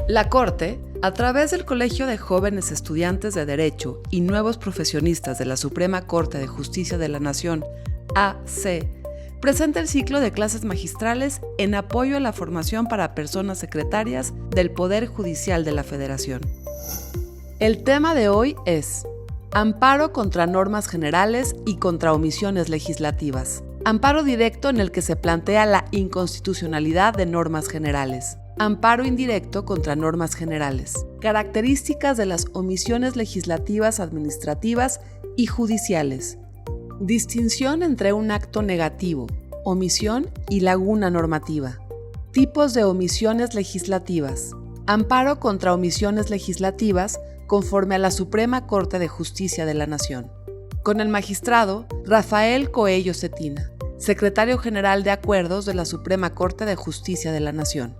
La Corte, a través del Colegio de Jóvenes Estudiantes de Derecho y Nuevos Profesionistas de la Suprema Corte de Justicia de la Nación, AC, presenta el ciclo de clases magistrales en apoyo a la formación para personas secretarias del Poder Judicial de la Federación. El tema de hoy es Amparo contra normas generales y contra omisiones legislativas. Amparo directo en el que se plantea la inconstitucionalidad de normas generales. Amparo indirecto contra normas generales. Características de las omisiones legislativas, administrativas y judiciales. Distinción entre un acto negativo, omisión y laguna normativa. Tipos de omisiones legislativas. Amparo contra omisiones legislativas conforme a la Suprema Corte de Justicia de la Nación. Con el magistrado Rafael Coello Cetina, secretario general de Acuerdos de la Suprema Corte de Justicia de la Nación.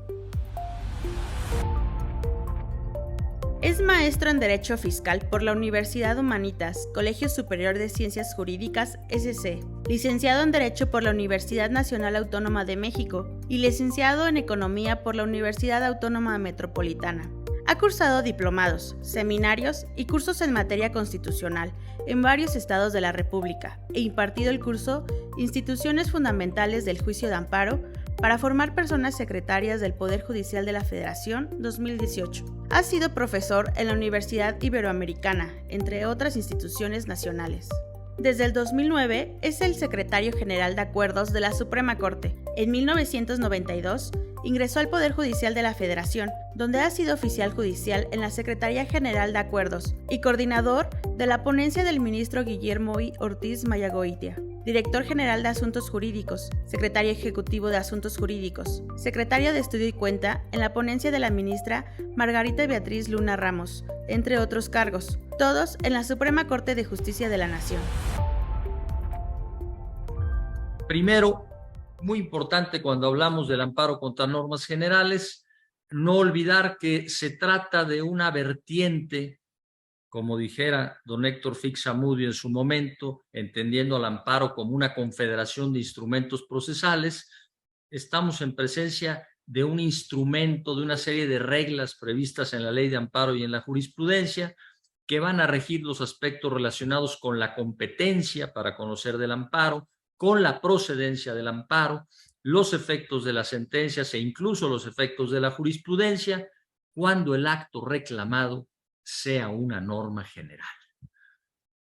Es maestro en Derecho Fiscal por la Universidad Humanitas, Colegio Superior de Ciencias Jurídicas, SC, licenciado en Derecho por la Universidad Nacional Autónoma de México y licenciado en Economía por la Universidad Autónoma Metropolitana. Ha cursado diplomados, seminarios y cursos en materia constitucional en varios estados de la República e impartido el curso Instituciones Fundamentales del Juicio de Amparo para formar personas secretarias del Poder Judicial de la Federación 2018. Ha sido profesor en la Universidad Iberoamericana, entre otras instituciones nacionales. Desde el 2009 es el secretario general de Acuerdos de la Suprema Corte. En 1992 ingresó al Poder Judicial de la Federación, donde ha sido oficial judicial en la Secretaría General de Acuerdos y coordinador de la ponencia del ministro Guillermo I. Ortiz Mayagoitia. Director General de Asuntos Jurídicos, Secretario Ejecutivo de Asuntos Jurídicos, Secretario de Estudio y Cuenta en la ponencia de la ministra Margarita Beatriz Luna Ramos, entre otros cargos, todos en la Suprema Corte de Justicia de la Nación. Primero, muy importante cuando hablamos del amparo contra normas generales, no olvidar que se trata de una vertiente, como dijera don Héctor Fix-Amudio en su momento, entendiendo al amparo como una confederación de instrumentos procesales. Estamos en presencia de un instrumento, de una serie de reglas previstas en la ley de amparo y en la jurisprudencia que van a regir los aspectos relacionados con la competencia para conocer del amparo, con la procedencia del amparo, los efectos de las sentencias e incluso los efectos de la jurisprudencia cuando el acto reclamado sea una norma general.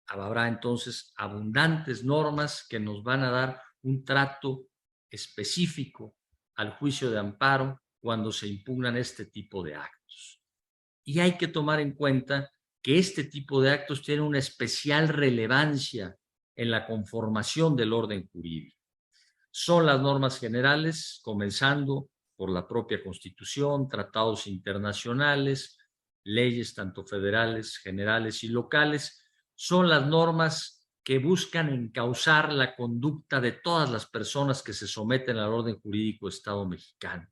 Habrá entonces abundantes normas que nos van a dar un trato específico al juicio de amparo cuando se impugnan este tipo de actos. Y hay que tomar en cuenta que este tipo de actos tiene una especial relevancia en la conformación del orden jurídico. Son las normas generales, comenzando por la propia Constitución, tratados internacionales, leyes tanto federales, generales y locales, son las normas que buscan encauzar la conducta de todas las personas que se someten al orden jurídico del Estado mexicano.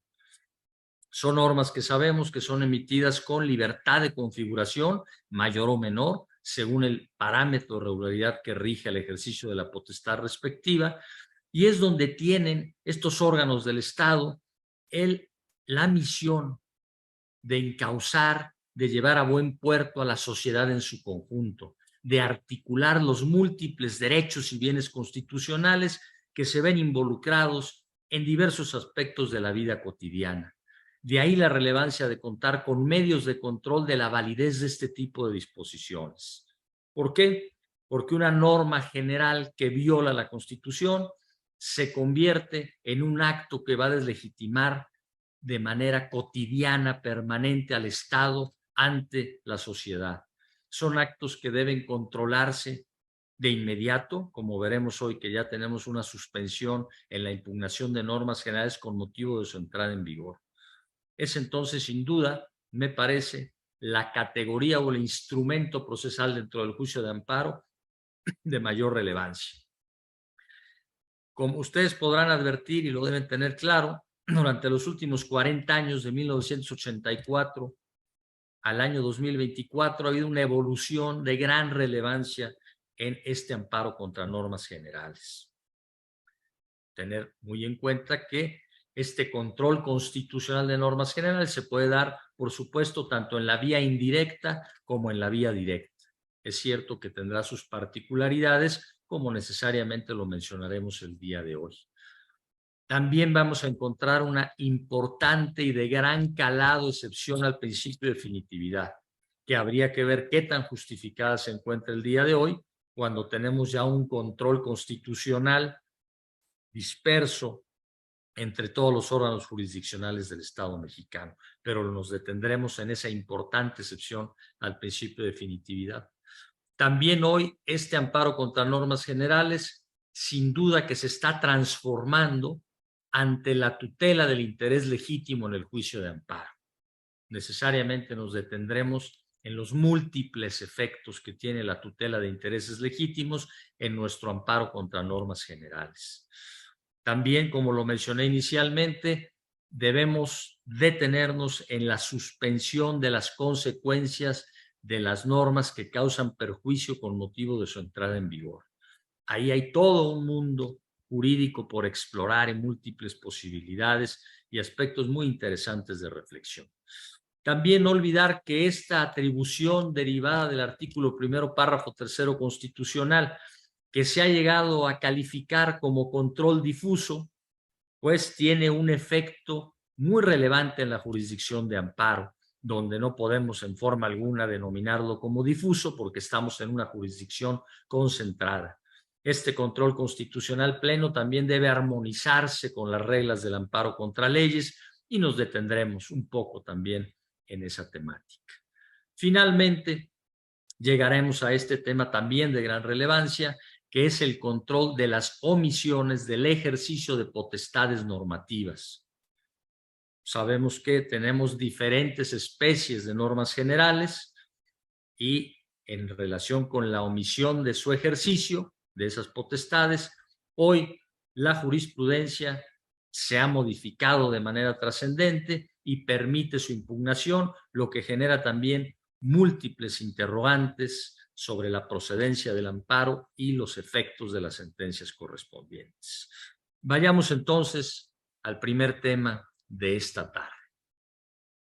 Son normas que sabemos que son emitidas con libertad de configuración, mayor o menor, según el parámetro de regularidad que rige el ejercicio de la potestad respectiva, y es donde tienen estos órganos del Estado la misión de encauzar, de llevar a buen puerto a la sociedad en su conjunto, de articular los múltiples derechos y bienes constitucionales que se ven involucrados en diversos aspectos de la vida cotidiana. De ahí la relevancia de contar con medios de control de la validez de este tipo de disposiciones. ¿Por qué? Porque una norma general que viola la Constitución se convierte en un acto que va a deslegitimar de manera cotidiana, permanente al Estado ante la sociedad. Son actos que deben controlarse de inmediato, como veremos hoy que ya tenemos una suspensión en la impugnación de normas generales con motivo de su entrada en vigor. Es entonces, sin duda, me parece, la categoría o el instrumento procesal dentro del juicio de amparo de mayor relevancia. Como ustedes podrán advertir y lo deben tener claro, durante los últimos 40 años, de 1984 al año 2024, ha habido una evolución de gran relevancia en este amparo contra normas generales. Tener muy en cuenta que Este control constitucional de normas generales se puede dar, por supuesto, tanto en la vía indirecta como en la vía directa. Es cierto que tendrá sus particularidades, como necesariamente lo mencionaremos el día de hoy. También vamos a encontrar una importante y de gran calado excepción al principio de definitividad, que habría que ver qué tan justificada se encuentra el día de hoy, cuando tenemos ya un control constitucional disperso entre todos los órganos jurisdiccionales del Estado mexicano, pero nos detendremos en esa importante excepción al principio de definitividad. También hoy este amparo contra normas generales, sin duda que se está transformando ante la tutela del interés legítimo en el juicio de amparo. Necesariamente nos detendremos en los múltiples efectos que tiene la tutela de intereses legítimos en nuestro amparo contra normas generales. También, como lo mencioné inicialmente, debemos detenernos en la suspensión de las consecuencias de las normas que causan perjuicio con motivo de su entrada en vigor. Ahí hay todo un mundo jurídico por explorar en múltiples posibilidades y aspectos muy interesantes de reflexión. También no olvidar que esta atribución derivada del artículo 1, párrafo 3 constitucional, que se ha llegado a calificar como control difuso, pues tiene un efecto muy relevante en la jurisdicción de amparo, donde no podemos en forma alguna denominarlo como difuso porque estamos en una jurisdicción concentrada. Este control constitucional pleno también debe armonizarse con las reglas del amparo contra leyes y nos detendremos un poco también en esa temática. Finalmente, llegaremos a este tema también de gran relevancia, que es el control de las omisiones del ejercicio de potestades normativas. Sabemos que tenemos diferentes especies de normas generales y en relación con la omisión de su ejercicio, de esas potestades, hoy la jurisprudencia se ha modificado de manera trascendente y permite su impugnación, lo que genera también múltiples interrogantes sobre la procedencia del amparo y los efectos de las sentencias correspondientes. Vayamos entonces al primer tema de esta tarde: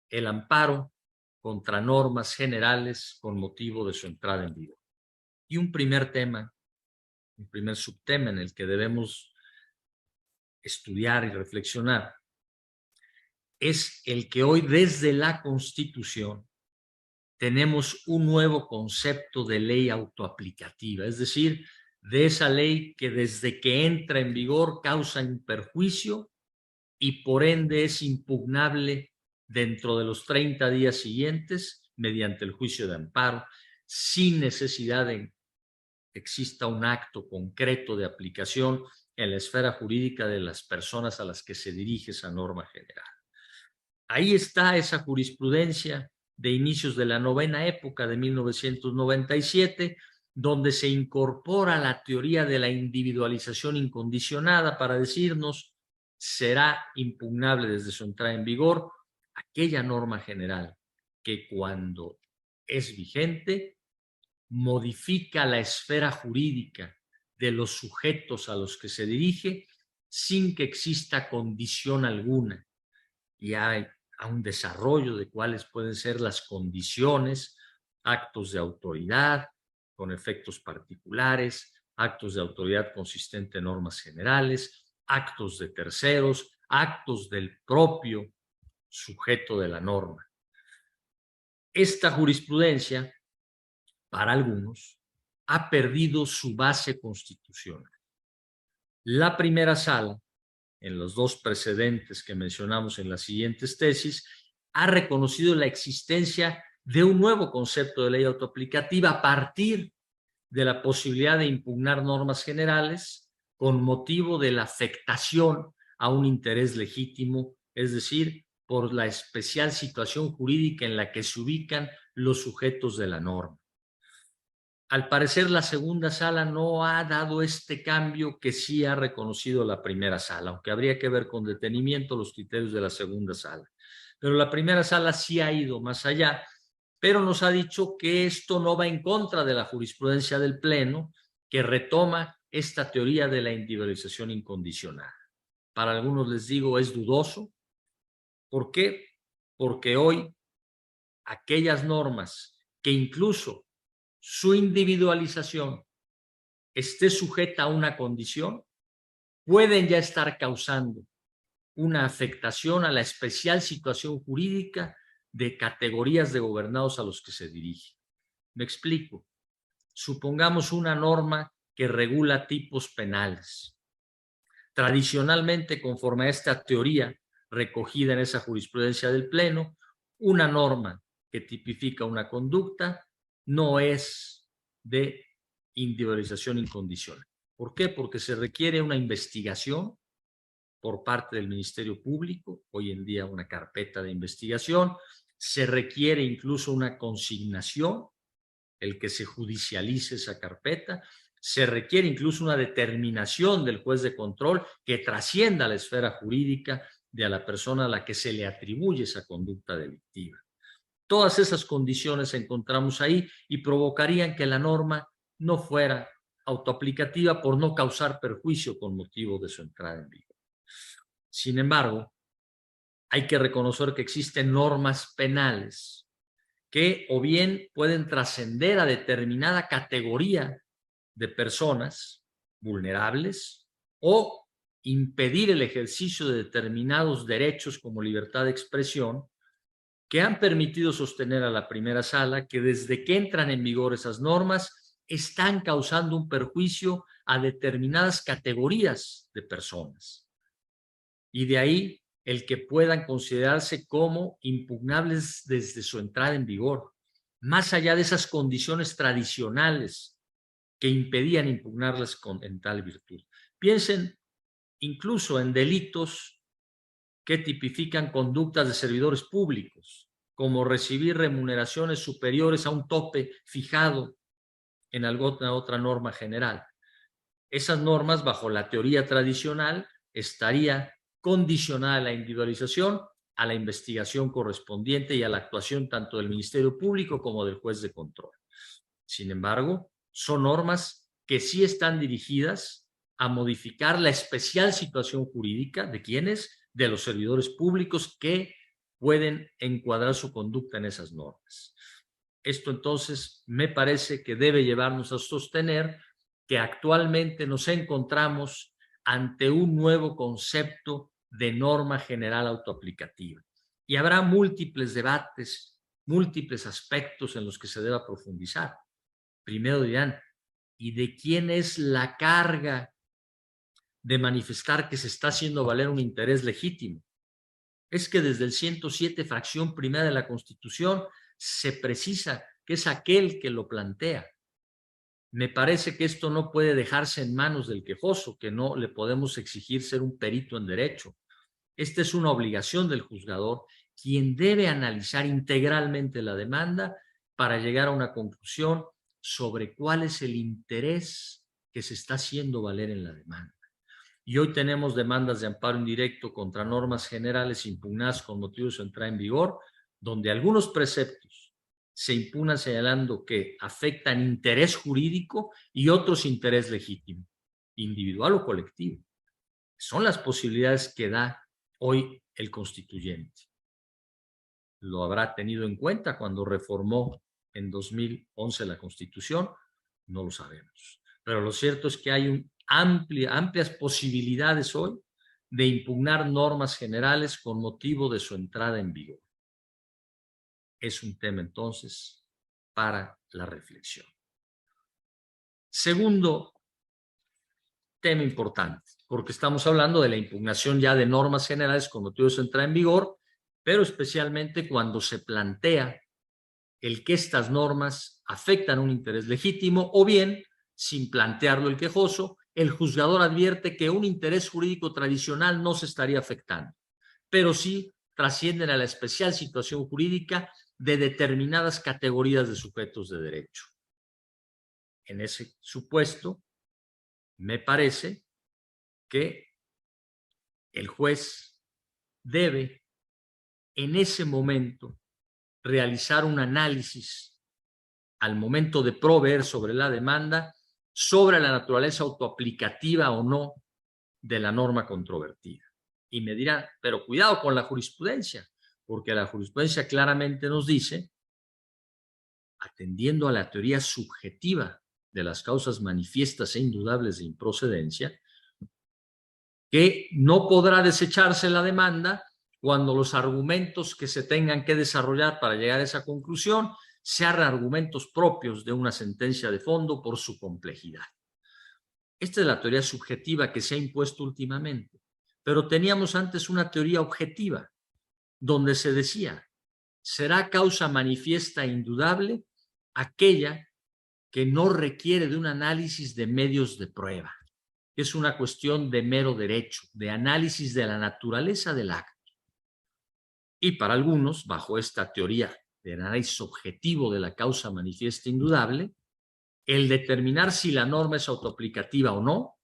el amparo contra normas generales con motivo de su entrada en vigor. Y un primer tema, un primer subtema en el que debemos estudiar y reflexionar es el que hoy desde la Constitución tenemos un nuevo concepto de ley autoaplicativa, es decir, de esa ley que desde que entra en vigor causa un perjuicio y por ende es impugnable dentro de los 30 días siguientes mediante el juicio de amparo, sin necesidad de que exista un acto concreto de aplicación en la esfera jurídica de las personas a las que se dirige esa norma general. Ahí está esa jurisprudencia de inicios de la novena época de 1997, donde se incorpora la teoría de la individualización incondicionada para decirnos será impugnable desde su entrada en vigor aquella norma general que cuando es vigente modifica la esfera jurídica de los sujetos a los que se dirige sin que exista condición alguna. Y hay a un desarrollo de cuáles pueden ser las condiciones, actos de autoridad con efectos particulares, actos de autoridad consistente en normas generales, actos de terceros, actos del propio sujeto de la norma. Esta jurisprudencia, para algunos, ha perdido su base constitucional. La primera sala, en los dos precedentes que mencionamos en las siguientes tesis, ha reconocido la existencia de un nuevo concepto de ley autoaplicativa a partir de la posibilidad de impugnar normas generales con motivo de la afectación a un interés legítimo, es decir, por la especial situación jurídica en la que se ubican los sujetos de la norma. Al parecer, la segunda sala no ha dado este cambio que sí ha reconocido la primera sala, aunque habría que ver con detenimiento los criterios de la segunda sala. Pero la primera sala sí ha ido más allá, pero nos ha dicho que esto no va en contra de la jurisprudencia del Pleno, que retoma esta teoría de la individualización incondicional. para algunos les digo es dudoso. ¿Por qué? Porque hoy aquellas normas que incluso su individualización esté sujeta a una condición, pueden ya estar causando una afectación a la especial situación jurídica de categorías de gobernados a los que se dirige. Me explico. Supongamos una norma que regula tipos penales. Tradicionalmente, conforme a esta teoría recogida en esa jurisprudencia del Pleno, una norma que tipifica una conducta no es de individualización incondicional. ¿Por qué? Porque se requiere una investigación por parte del Ministerio Público, hoy en día una carpeta de investigación, se requiere incluso una consignación, el que se judicialice esa carpeta, se requiere incluso una determinación del juez de control que trascienda la esfera jurídica de a la persona a la que se le atribuye esa conducta delictiva. Todas esas condiciones encontramos ahí y provocarían que la norma no fuera autoaplicativa por no causar perjuicio con motivo de su entrada en vigor. Sin embargo, hay que reconocer que existen normas penales que o bien pueden trascender a determinada categoría de personas vulnerables o impedir el ejercicio de determinados derechos como libertad de expresión que han permitido sostener a la primera sala que desde que entran en vigor esas normas están causando un perjuicio a determinadas categorías de personas. Y de ahí el que puedan considerarse como impugnables desde su entrada en vigor, más allá de esas condiciones tradicionales que impedían impugnarlas en tal virtud. Piensen incluso en delitos que tipifican conductas de servidores públicos, como recibir remuneraciones superiores a un tope fijado en alguna otra norma general. Esas normas, bajo la teoría tradicional, estaría condicionada la individualización a la investigación correspondiente y a la actuación tanto del Ministerio Público como del juez de control. Sin embargo, son normas que sí están dirigidas a modificar la especial situación jurídica de quienes, de los servidores públicos que pueden encuadrar su conducta en esas normas. Esto entonces me parece que debe llevarnos a sostener que actualmente nos encontramos ante un nuevo concepto de norma general autoaplicativa. Y habrá múltiples debates, múltiples aspectos en los que se deba profundizar. Primero dirán, ¿y de quién es la carga de manifestar que se está haciendo valer un interés legítimo? Es que desde el 107, fracción primera de la Constitución, se precisa que es aquel que lo plantea. Me parece que esto no puede dejarse en manos del quejoso, que no le podemos exigir ser un perito en derecho. Esta es una obligación del juzgador, quien debe analizar integralmente la demanda para llegar a una conclusión sobre cuál es el interés que se está haciendo valer en la demanda. Y hoy tenemos demandas de amparo indirecto contra normas generales impugnadas con motivo de su entrada en vigor, donde algunos preceptos se impugnan señalando que afectan interés jurídico y otros interés legítimo, individual o colectivo. Son las posibilidades que da hoy el constituyente. Lo habrá tenido en cuenta cuando reformó en 2011 la Constitución, no lo sabemos. Pero lo cierto es que hay amplias posibilidades hoy de impugnar normas generales con motivo de su entrada en vigor. Es un tema entonces para la reflexión. Segundo tema importante, porque estamos hablando de la impugnación ya de normas generales con motivo de su entrada en vigor, pero especialmente cuando se plantea el que estas normas afectan un interés legítimo o bien, sin plantearlo el quejoso, el juzgador advierte que un interés jurídico tradicional no se estaría afectando, pero sí trascienden a la especial situación jurídica de determinadas categorías de sujetos de derecho. En ese supuesto, me parece que el juez debe en ese momento realizar un análisis al momento de proveer sobre la demanda sobre la naturaleza autoaplicativa o no de la norma controvertida. Y me dirán, pero cuidado con la jurisprudencia, porque la jurisprudencia claramente nos dice, atendiendo a la teoría subjetiva de las causas manifiestas e indudables de improcedencia, que no podrá desecharse la demanda cuando los argumentos que se tengan que desarrollar para llegar a esa conclusión sean argumentos propios de una sentencia de fondo por su complejidad. Esta es la teoría subjetiva que se ha impuesto últimamente, pero teníamos antes una teoría objetiva, donde se decía, será causa manifiesta e indudable aquella que no requiere de un análisis de medios de prueba. Es una cuestión de mero derecho, de análisis de la naturaleza del acto. Y para algunos, bajo esta teoría de análisis objetivo de la causa manifiesta e indudable, el determinar si la norma es autoaplicativa o no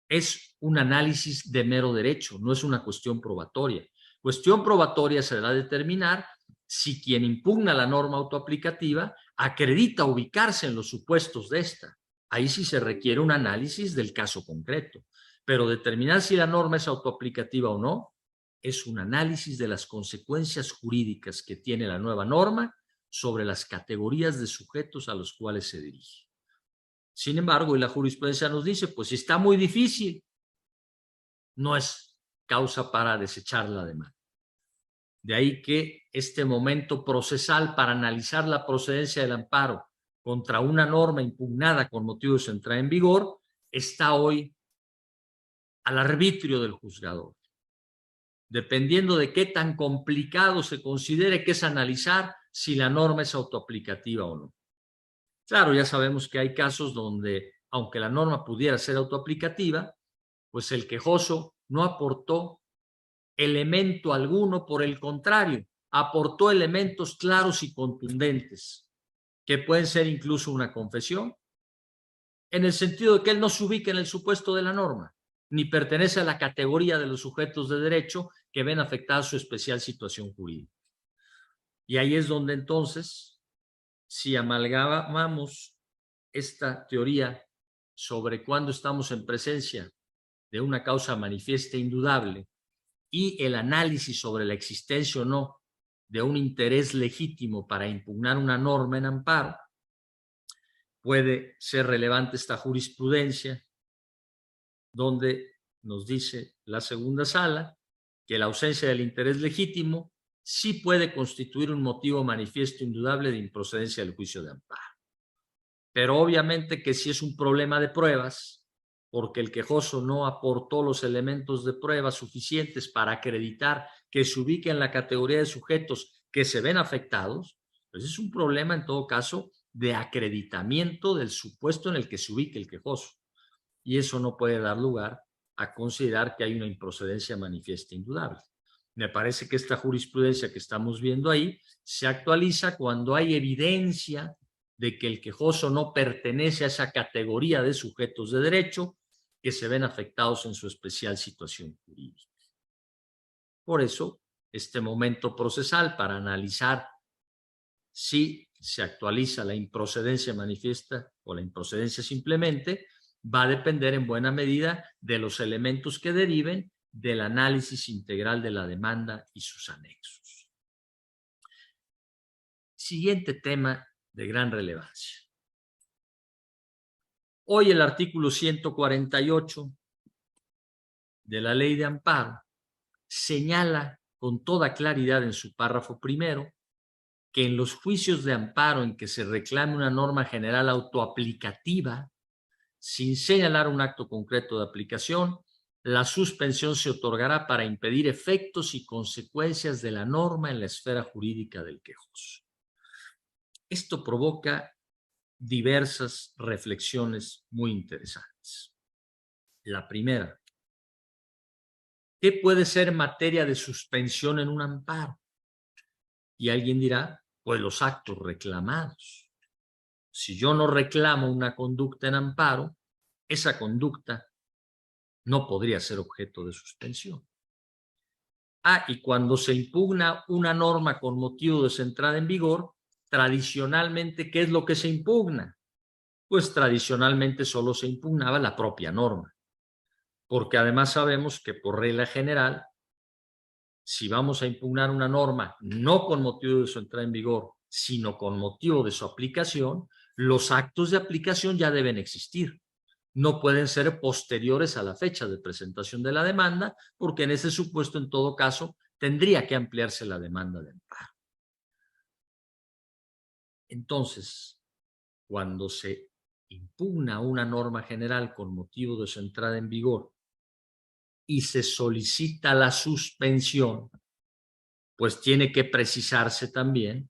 es un análisis de mero derecho, no es una cuestión probatoria. Cuestión probatoria será determinar si quien impugna la norma autoaplicativa acredita ubicarse en los supuestos de esta. Ahí sí se requiere un análisis del caso concreto. Pero determinar si la norma es autoaplicativa o no es un análisis de las consecuencias jurídicas que tiene la nueva norma sobre las categorías de sujetos a los cuales se dirige. Sin embargo, y la jurisprudencia nos dice, pues si está muy difícil, no es causa para desechar la demanda. De ahí que este momento procesal para analizar la procedencia del amparo contra una norma impugnada con motivo de su entrada en vigor está hoy al arbitrio del juzgador. Dependiendo de qué tan complicado se considere que es analizar si la norma es autoaplicativa o no. Claro, ya sabemos que hay casos donde, aunque la norma pudiera ser autoaplicativa, pues el quejoso no aportó elemento alguno, por el contrario, aportó elementos claros y contundentes, que pueden ser incluso una confesión, en el sentido de que él no se ubica en el supuesto de la norma, ni pertenece a la categoría de los sujetos de derecho que ven afectada su especial situación jurídica. Y ahí es donde entonces, si amalgamamos esta teoría sobre cuándo estamos en presencia de una causa manifiesta e indudable y el análisis sobre la existencia o no de un interés legítimo para impugnar una norma en amparo, puede ser relevante esta jurisprudencia donde nos dice la segunda sala que la ausencia del interés legítimo sí puede constituir un motivo manifiesto indudable de improcedencia del juicio de amparo. Pero obviamente que si es un problema de pruebas, porque el quejoso no aportó los elementos de prueba suficientes para acreditar que se ubique en la categoría de sujetos que se ven afectados, pues es un problema en todo caso de acreditamiento del supuesto en el que se ubique el quejoso. Y eso no puede dar lugar a considerar que hay una improcedencia manifiesta indudable. Me parece que esta jurisprudencia que estamos viendo ahí se actualiza cuando hay evidencia de que el quejoso no pertenece a esa categoría de sujetos de derecho que se ven afectados en su especial situación jurídica. Por eso, este momento procesal para analizar si se actualiza la improcedencia manifiesta o la improcedencia simplemente va a depender en buena medida de los elementos que deriven del análisis integral de la demanda y sus anexos. Siguiente tema de gran relevancia. Hoy el artículo 148 de la Ley de Amparo señala con toda claridad en su párrafo primero que en los juicios de amparo en que se reclame una norma general autoaplicativa, sin señalar un acto concreto de aplicación, la suspensión se otorgará para impedir efectos y consecuencias de la norma en la esfera jurídica del quejoso. Esto provoca diversas reflexiones muy interesantes. La primera, ¿qué puede ser materia de suspensión en un amparo? Y alguien dirá, pues los actos reclamados. Si yo no reclamo una conducta en amparo, esa conducta no podría ser objeto de suspensión. Y cuando se impugna una norma con motivo de su entrada en vigor, tradicionalmente, ¿qué es lo que se impugna? Pues tradicionalmente solo se impugnaba la propia norma, porque además sabemos que por regla general si vamos a impugnar una norma no con motivo de su entrada en vigor, sino con motivo de su aplicación, los actos de aplicación ya deben existir. No pueden ser posteriores a la fecha de presentación de la demanda, porque en ese supuesto, en todo caso, tendría que ampliarse la demanda de amparo. Entonces, cuando se impugna una norma general con motivo de su entrada en vigor y se solicita la suspensión, pues tiene que precisarse también,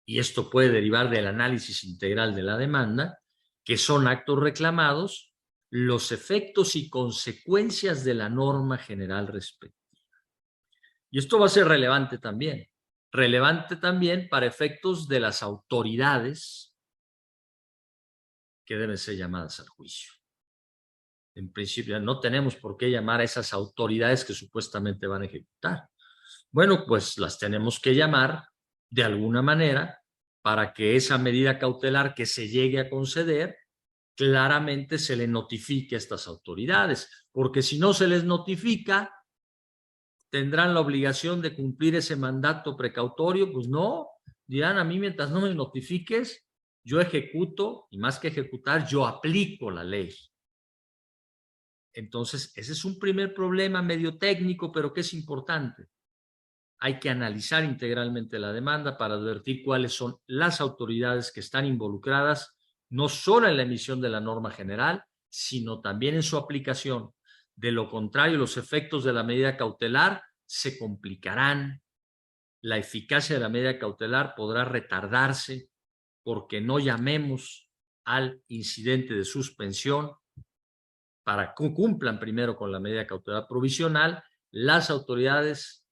y esto puede derivar del análisis integral de la demanda, que son actos reclamados los efectos y consecuencias de la norma general respectiva. Y esto va a ser relevante también para efectos de las autoridades que deben ser llamadas al juicio. En principio, no tenemos por qué llamar a esas autoridades que supuestamente van a ejecutar. Bueno, pues las tenemos que llamar de alguna manera para que esa medida cautelar que se llegue a conceder claramente se le notifique a estas autoridades, porque si no se les notifica, tendrán la obligación de cumplir ese mandato precautorio. Pues no, dirán: a mí mientras no me notifiques, yo ejecuto, y más que ejecutar, yo aplico la ley. Entonces, ese es un primer problema medio técnico, pero que es importante. Hay que analizar integralmente la demanda para advertir cuáles son las autoridades que están involucradas, no solo en la emisión de la norma general, sino también en su aplicación. De lo contrario, los efectos de la medida cautelar se complicarán. La eficacia de la medida cautelar podrá retardarse porque no llamemos al incidente de suspensión para que cumplan primero con la medida cautelar provisional las autoridades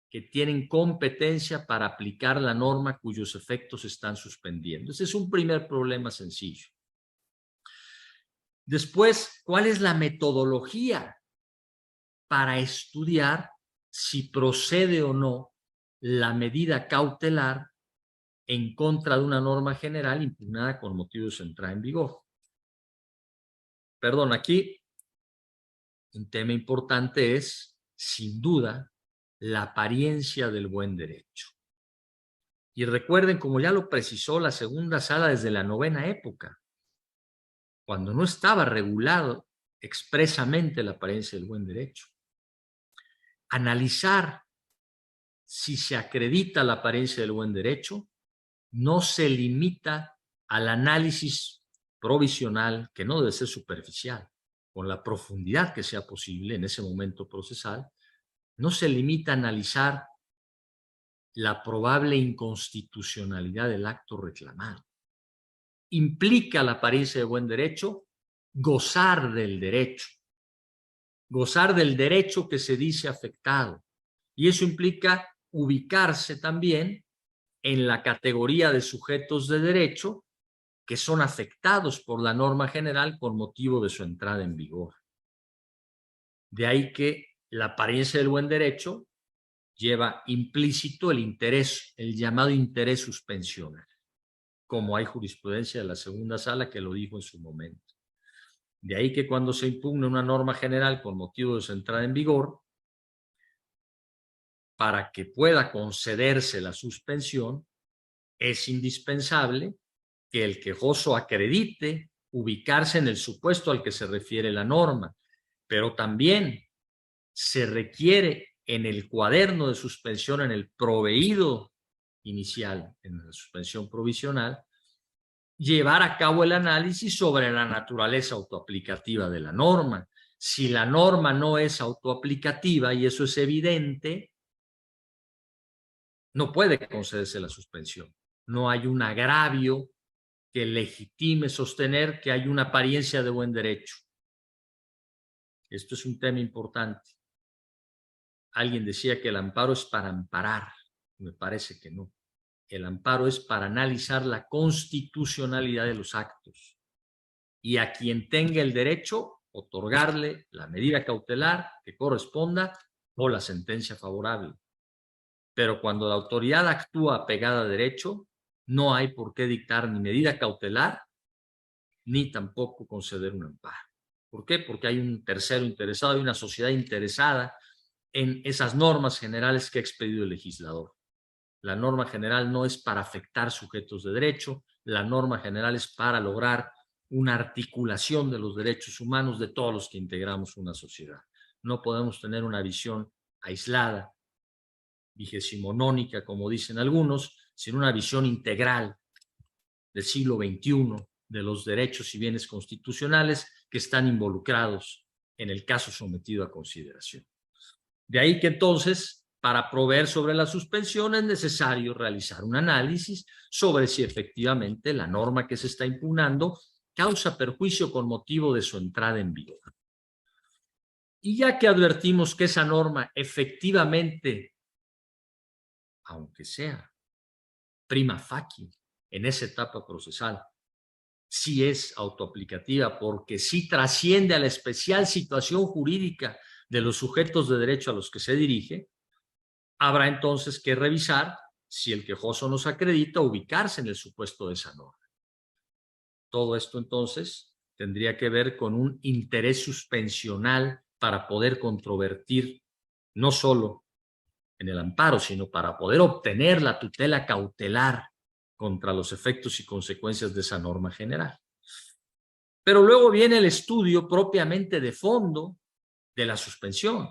que tienen competencia para aplicar la norma cuyos efectos se están suspendiendo. Ese es un primer problema sencillo. Después, ¿cuál es la metodología para estudiar si procede o no la medida cautelar en contra de una norma general impugnada con motivo de su entrada en vigor? Perdón, aquí un tema importante es, sin duda, la apariencia del buen derecho. Y recuerden, como ya lo precisó la segunda sala desde la novena época, cuando no estaba regulado expresamente la apariencia del buen derecho, analizar si se acredita la apariencia del buen derecho no se limita al análisis provisional, que no debe ser superficial, con la profundidad que sea posible en ese momento procesal. No se limita a analizar la probable inconstitucionalidad del acto reclamado. Implica la apariencia de buen derecho gozar del derecho que se dice afectado. Y eso implica ubicarse también en la categoría de sujetos de derecho que son afectados por la norma general con motivo de su entrada en vigor. De ahí que la apariencia del buen derecho lleva implícito el interés, el llamado interés suspensional, como hay jurisprudencia de la segunda sala que lo dijo en su momento. De ahí que cuando se impugna una norma general con motivo de su entrada en vigor, para que pueda concederse la suspensión, es indispensable que el quejoso acredite ubicarse en el supuesto al que se refiere la norma, pero también se requiere en el cuaderno de suspensión, en el proveído inicial, en la suspensión provisional, llevar a cabo el análisis sobre la naturaleza autoaplicativa de la norma. Si la norma no es autoaplicativa, y eso es evidente, no puede concederse la suspensión. No hay un agravio que legitime sostener que hay una apariencia de buen derecho. Esto es un tema importante. Alguien decía que el amparo es para amparar. Me parece que no. El amparo es para analizar la constitucionalidad de los actos y a quien tenga el derecho otorgarle la medida cautelar que corresponda o la sentencia favorable. Pero cuando la autoridad actúa apegada a derecho, no hay por qué dictar ni medida cautelar ni tampoco conceder un amparo. ¿Por qué? Porque hay un tercero interesado, hay una sociedad interesada en esas normas generales que ha expedido el legislador. La norma general no es para afectar sujetos de derecho, la norma general es para lograr una articulación de los derechos humanos de todos los que integramos una sociedad. No podemos tener una visión aislada, vigesimónica, como dicen algunos, sino una visión integral del siglo XXI de los derechos y bienes constitucionales que están involucrados en el caso sometido a consideración. De ahí que entonces, para proveer sobre la suspensión es necesario realizar un análisis sobre si efectivamente la norma que se está impugnando causa perjuicio con motivo de su entrada en vigor. Y ya que advertimos que esa norma efectivamente, aunque sea prima facie en esa etapa procesal, sí es autoaplicativa porque sí trasciende a la especial situación jurídica de los sujetos de derecho a los que se dirige, habrá entonces que revisar si el quejoso nos acredita ubicarse en el supuesto de esa norma. Todo esto entonces tendría que ver con un interés suspensional para poder controvertir no solo en el amparo, sino para poder obtener la tutela cautelar contra los efectos y consecuencias de esa norma general. Pero luego viene el estudio propiamente de fondo de la suspensión.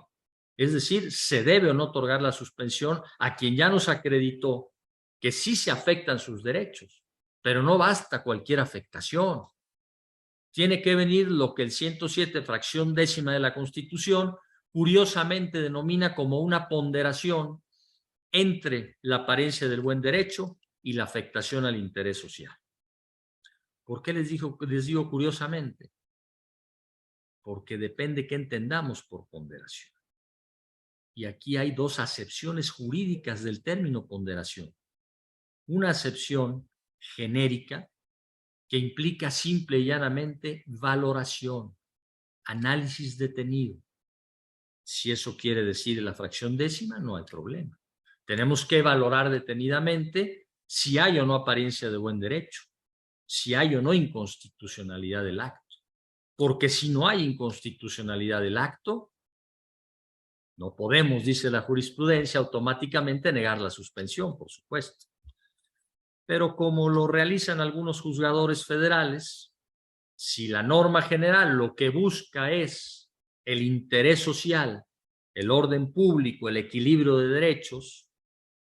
Es decir, se debe o no otorgar la suspensión a quien ya nos acreditó que sí se afectan sus derechos, pero no basta cualquier afectación. Tiene que venir lo que el 107, fracción décima de la Constitución, curiosamente denomina como una ponderación entre la apariencia del buen derecho y la afectación al interés social. ¿Por qué les digo curiosamente? Porque depende qué entendamos por ponderación. Y aquí hay dos acepciones jurídicas del término ponderación. Una acepción genérica que implica simple y llanamente valoración, análisis detenido. Si eso quiere decir la fracción décima, no hay problema. Tenemos que valorar detenidamente si hay o no apariencia de buen derecho, si hay o no inconstitucionalidad del acto. Porque si no hay inconstitucionalidad del acto, no podemos, dice la jurisprudencia, automáticamente negar la suspensión, por supuesto. Pero como lo realizan algunos juzgadores federales, si la norma general lo que busca es el interés social, el orden público, el equilibrio de derechos,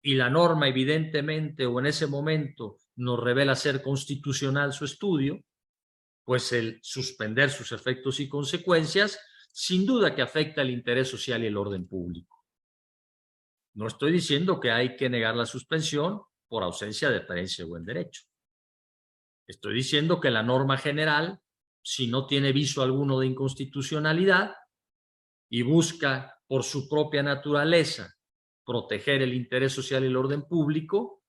y la norma evidentemente o en ese momento nos revela ser constitucional su estudio, pues el suspender sus efectos y consecuencias sin duda que afecta el interés social y el orden público. No estoy diciendo que hay que negar la suspensión por ausencia de apariencia de buen derecho. Estoy diciendo que la norma general, si no tiene viso alguno de inconstitucionalidad y busca por su propia naturaleza proteger el interés social y el orden público,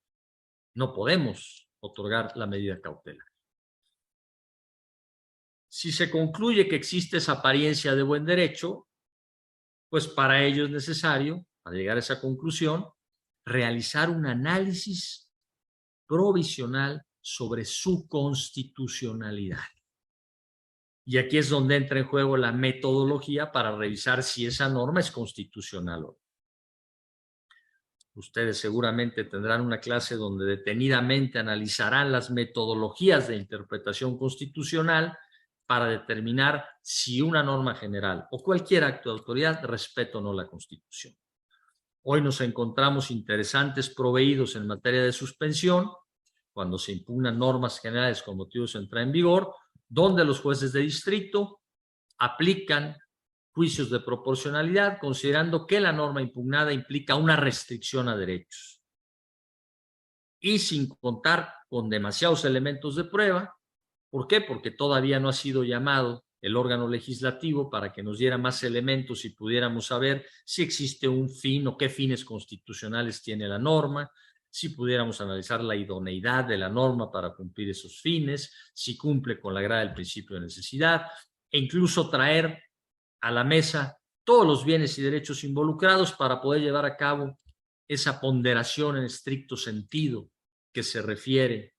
no podemos otorgar la medida cautelar. Si se concluye que existe esa apariencia de buen derecho, pues para ello es necesario, para llegar a esa conclusión, realizar un análisis provisional sobre su constitucionalidad. Y aquí es donde entra en juego la metodología para revisar si esa norma es constitucional o no. Ustedes seguramente tendrán una clase donde detenidamente analizarán las metodologías de interpretación constitucional para determinar si una norma general o cualquier acto de autoridad respeta o no la Constitución. Hoy nos encontramos interesantes proveídos en materia de suspensión, cuando se impugnan normas generales con motivo de su entrada en vigor, donde los jueces de distrito aplican juicios de proporcionalidad, considerando que la norma impugnada implica una restricción a derechos. Y sin contar con demasiados elementos de prueba. ¿Por qué? Porque todavía no ha sido llamado el órgano legislativo para que nos diera más elementos y pudiéramos saber si existe un fin o qué fines constitucionales tiene la norma, si pudiéramos analizar la idoneidad de la norma para cumplir esos fines, si cumple con la grada del principio de necesidad, e incluso traer a la mesa todos los bienes y derechos involucrados para poder llevar a cabo esa ponderación en estricto sentido que se refiere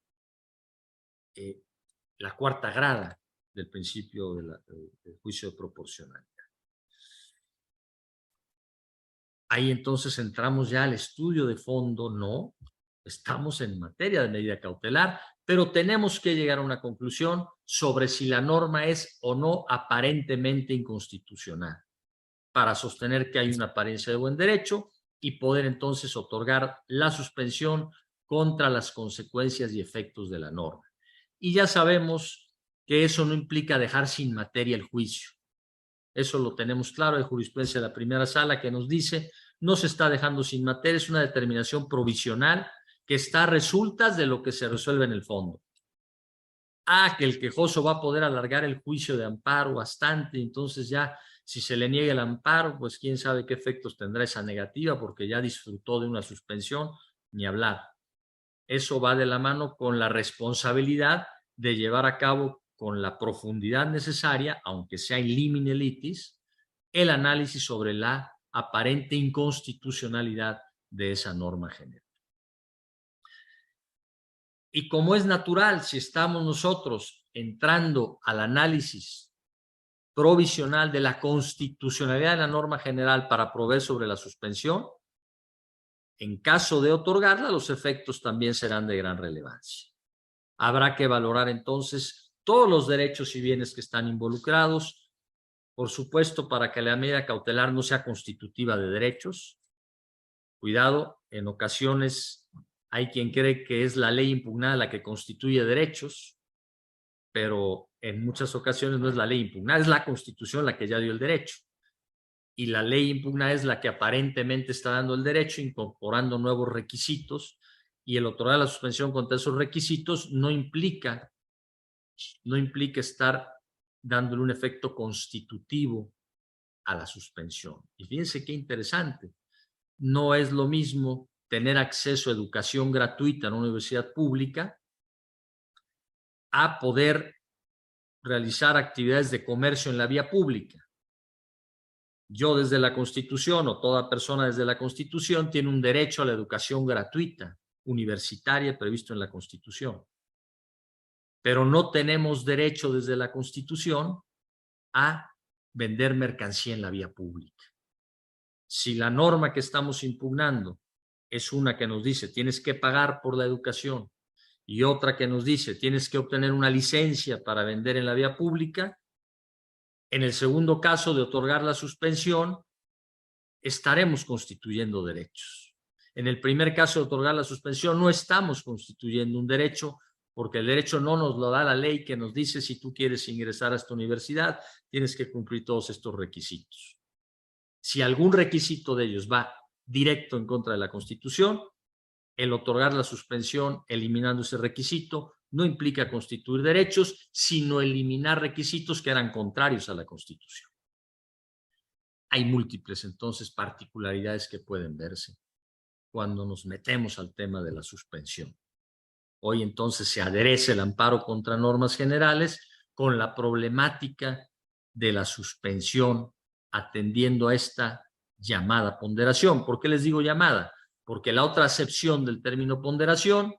la cuarta grada del principio del juicio de proporcionalidad. Ahí entonces entramos ya al estudio de fondo. No, estamos en materia de medida cautelar, pero tenemos que llegar a una conclusión sobre si la norma es o no aparentemente inconstitucional, para sostener que hay una apariencia de buen derecho y poder entonces otorgar la suspensión contra las consecuencias y efectos de la norma. Y ya sabemos que eso no implica dejar sin materia el juicio. Eso lo tenemos claro, hay jurisprudencia de la primera sala que nos dice no se está dejando sin materia, es una determinación provisional que está a resultas de lo que se resuelve en el fondo. Que el quejoso va a poder alargar el juicio de amparo bastante, entonces ya si se le niega el amparo, pues quién sabe qué efectos tendrá esa negativa porque ya disfrutó de una suspensión, ni hablar. Eso va de la mano con la responsabilidad de llevar a cabo con la profundidad necesaria, aunque sea in limine litis, el análisis sobre la aparente inconstitucionalidad de esa norma general. Y como es natural, si estamos nosotros entrando al análisis provisional de la constitucionalidad de la norma general para proveer sobre la suspensión, en caso de otorgarla, los efectos también serán de gran relevancia. Habrá que valorar entonces todos los derechos y bienes que están involucrados, por supuesto, para que la medida cautelar no sea constitutiva de derechos. Cuidado, en ocasiones hay quien cree que es la ley impugnada la que constituye derechos, pero en muchas ocasiones no es la ley impugnada, es la Constitución la que ya dio el derecho. Y la ley impugnada es la que aparentemente está dando el derecho, incorporando nuevos requisitos, y el otorgar la suspensión contra esos requisitos no implica estar dándole un efecto constitutivo a la suspensión. Y fíjense qué interesante. No es lo mismo tener acceso a educación gratuita en una universidad pública a poder realizar actividades de comercio en la vía pública. Yo desde la Constitución, o toda persona desde la Constitución, tiene un derecho a la educación gratuita, universitaria, previsto en la Constitución. Pero no tenemos derecho desde la Constitución a vender mercancía en la vía pública. Si la norma que estamos impugnando es una que nos dice tienes que pagar por la educación y otra que nos dice tienes que obtener una licencia para vender en la vía pública, en el segundo caso de otorgar la suspensión, estaremos constituyendo derechos. En el primer caso de otorgar la suspensión, no estamos constituyendo un derecho, porque el derecho no nos lo da la ley que nos dice si tú quieres ingresar a esta universidad, tienes que cumplir todos estos requisitos. Si algún requisito de ellos va directo en contra de la Constitución, el otorgar la suspensión eliminando ese requisito no implica constituir derechos, sino eliminar requisitos que eran contrarios a la Constitución. Hay múltiples, entonces, particularidades que pueden verse cuando nos metemos al tema de la suspensión. Hoy, entonces, se adereza el amparo contra normas generales con la problemática de la suspensión atendiendo a esta llamada ponderación. ¿Por qué les digo llamada? Porque la otra acepción del término ponderación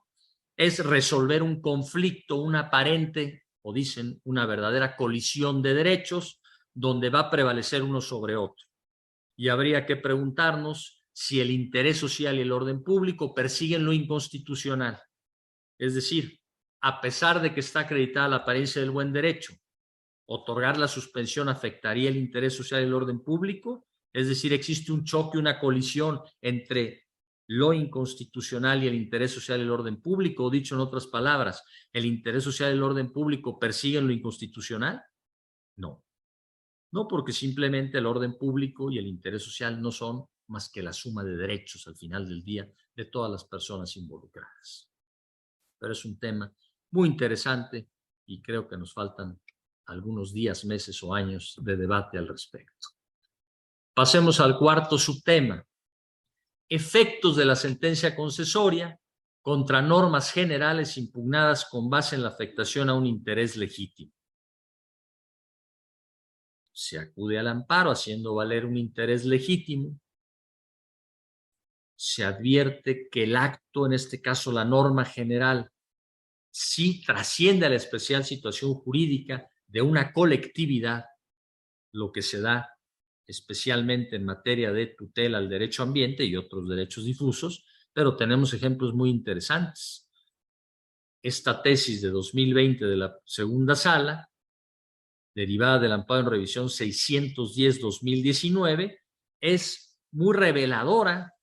es resolver un conflicto, una aparente, o dicen, una verdadera colisión de derechos, donde va a prevalecer uno sobre otro. Y habría que preguntarnos si el interés social y el orden público persiguen lo inconstitucional. Es decir, a pesar de que está acreditada la apariencia del buen derecho, otorgar la suspensión afectaría el interés social y el orden público. Es decir, existe un choque, una colisión entre lo inconstitucional y el interés social y el orden público, o dicho en otras palabras, ¿el interés social y el orden público persiguen lo inconstitucional? No. No, porque simplemente el orden público y el interés social no son más que la suma de derechos al final del día de todas las personas involucradas. Pero es un tema muy interesante y creo que nos faltan algunos días, meses o años de debate al respecto. Pasemos al cuarto subtema. Efectos de la sentencia concesoria contra normas generales impugnadas con base en la afectación a un interés legítimo. Se acude al amparo haciendo valer un interés legítimo. Se advierte que el acto, en este caso la norma general, sí trasciende a la especial situación jurídica de una colectividad, lo que se da especialmente en materia de tutela al derecho ambiente y otros derechos difusos, pero tenemos ejemplos muy interesantes. Esta tesis de 2020 de la segunda sala, derivada del amparo en revisión 610-2019, es muy reveladora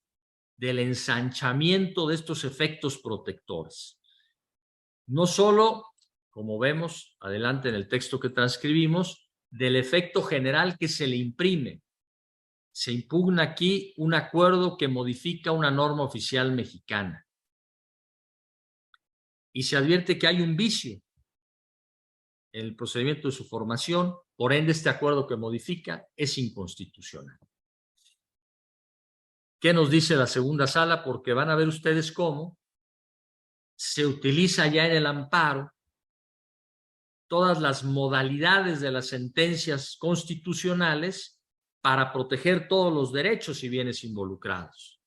del ensanchamiento de estos efectos protectores. No solo, como vemos adelante en el texto que transcribimos, del efecto general que se le imprime. Se impugna aquí un acuerdo que modifica una norma oficial mexicana. Y se advierte que hay un vicio en el procedimiento de su formación, por ende este acuerdo que modifica es inconstitucional. ¿Qué nos dice la segunda sala? Porque van a ver ustedes cómo se utiliza ya en el amparo todas las modalidades de las sentencias constitucionales para proteger todos los derechos y bienes involucrados.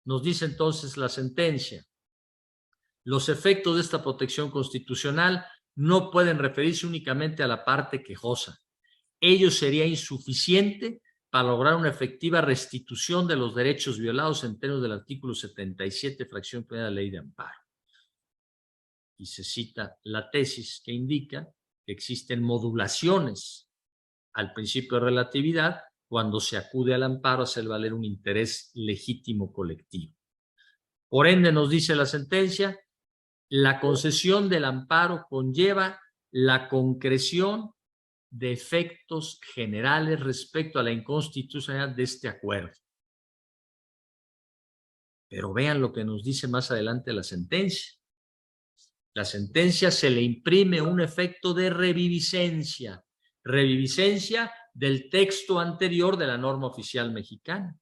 Nos dice entonces la sentencia: los efectos de esta protección constitucional no pueden referirse únicamente a la parte quejosa. Ello sería insuficiente para lograr una efectiva restitución de los derechos violados en términos del artículo 77, fracción primera de la Ley de Amparo. Y se cita la tesis que indica que existen modulaciones al principio de relatividad cuando se acude al amparo a hacer valer un interés legítimo colectivo. Por ende, nos dice la sentencia, la concesión del amparo conlleva la concreción de efectos generales respecto a la inconstitucionalidad de este acuerdo. Pero vean lo que nos dice más adelante la sentencia. La sentencia se le imprime un efecto de reviviscencia del texto anterior de la norma oficial mexicana.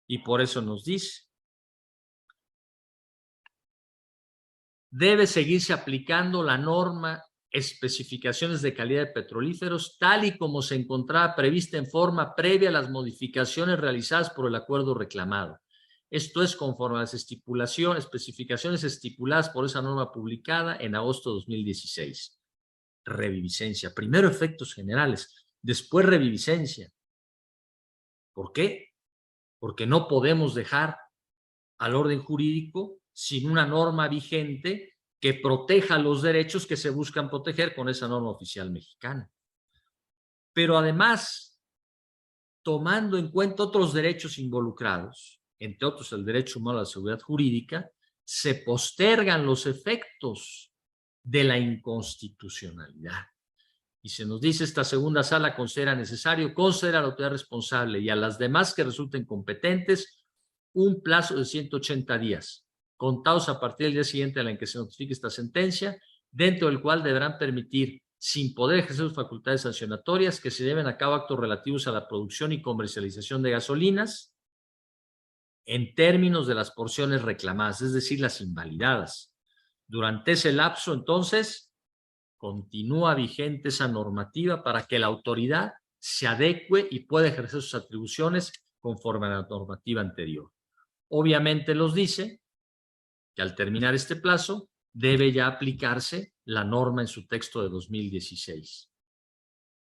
Y por eso nos dice, debe seguirse aplicando la norma especificaciones de calidad de petrolíferos tal y como se encontraba prevista en forma previa a las modificaciones realizadas por el acuerdo reclamado. Esto es conforme a las especificaciones estipuladas por esa norma publicada en agosto de 2016. Reviviscencia. Primero efectos generales, después reviviscencia. ¿Por qué? Porque no podemos dejar al orden jurídico sin una norma vigente que proteja los derechos que se buscan proteger con esa norma oficial mexicana. Pero además, tomando en cuenta otros derechos involucrados, entre otros el derecho humano a la seguridad jurídica, se postergan los efectos de la inconstitucionalidad. Y se nos dice, esta segunda sala considera necesario conceder a la autoridad responsable y a las demás que resulten competentes un plazo de 180 días, contados a partir del día siguiente en el que se notifique esta sentencia, dentro del cual deberán permitir, sin poder ejercer sus facultades sancionatorias, que se lleven a cabo actos relativos a la producción y comercialización de gasolinas en términos de las porciones reclamadas, es decir, las invalidadas. Durante ese lapso, entonces, continúa vigente esa normativa para que la autoridad se adecue y pueda ejercer sus atribuciones conforme a la normativa anterior. Obviamente los dice que al terminar este plazo debe ya aplicarse la norma en su texto de 2016.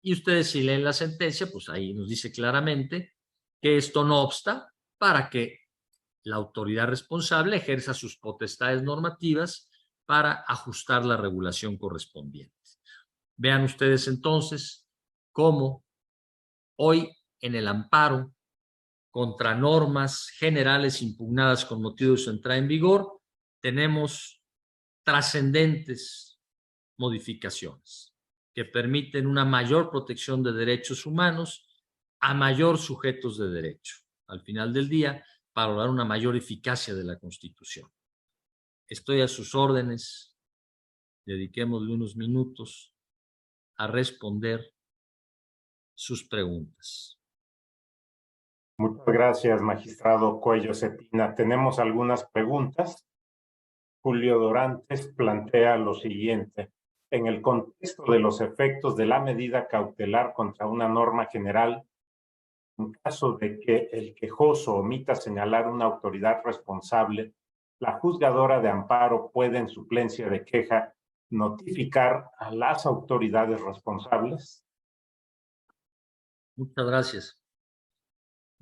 Y ustedes si leen la sentencia, pues ahí nos dice claramente que esto no obsta para que la autoridad responsable ejerza sus potestades normativas para ajustar la regulación correspondiente. Vean ustedes entonces cómo hoy en el amparo contra normas generales impugnadas con motivo de su entrada en vigor, tenemos trascendentes modificaciones que permiten una mayor protección de derechos humanos a mayor sujetos de derecho. Al final del día, para lograr una mayor eficacia de la Constitución. Estoy a sus órdenes. Dediquémosle unos minutos a responder sus preguntas. Muchas gracias, magistrado Cuello Cetina. Tenemos algunas preguntas. Julio Dorantes plantea lo siguiente. En el contexto de los efectos de la medida cautelar contra una norma general, en caso de que el quejoso omita señalar una autoridad responsable, la juzgadora de amparo puede, en suplencia de queja, notificar a las autoridades responsables. Muchas gracias.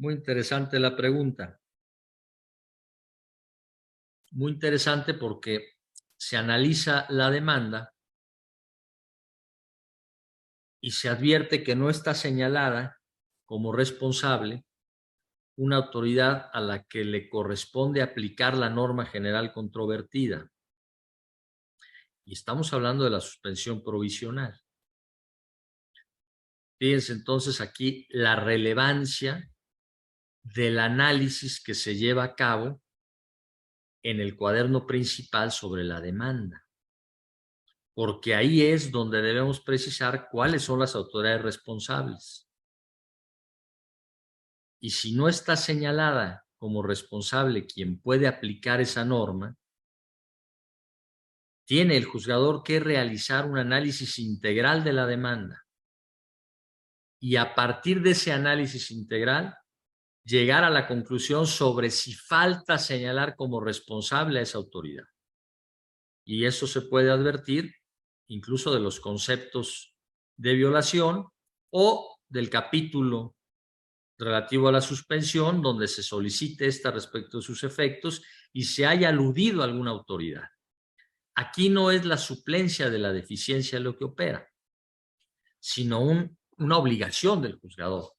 Muy interesante la pregunta. Muy interesante porque se analiza la demanda y se advierte que no está señalada como responsable una autoridad a la que le corresponde aplicar la norma general controvertida. Y estamos hablando de la suspensión provisional. Fíjense entonces aquí la relevancia del análisis que se lleva a cabo en el cuaderno principal sobre la demanda, porque ahí es donde debemos precisar cuáles son las autoridades responsables. Y si no está señalada como responsable quien puede aplicar esa norma, tiene el juzgador que realizar un análisis integral de la demanda y a partir de ese análisis integral llegar a la conclusión sobre si falta señalar como responsable a esa autoridad. Y eso se puede advertir incluso de los conceptos de violación o del capítulo relativo a la suspensión, donde se solicite esta respecto de sus efectos y se haya aludido a alguna autoridad. Aquí no es la suplencia de la deficiencia lo que opera, sino una obligación del juzgador,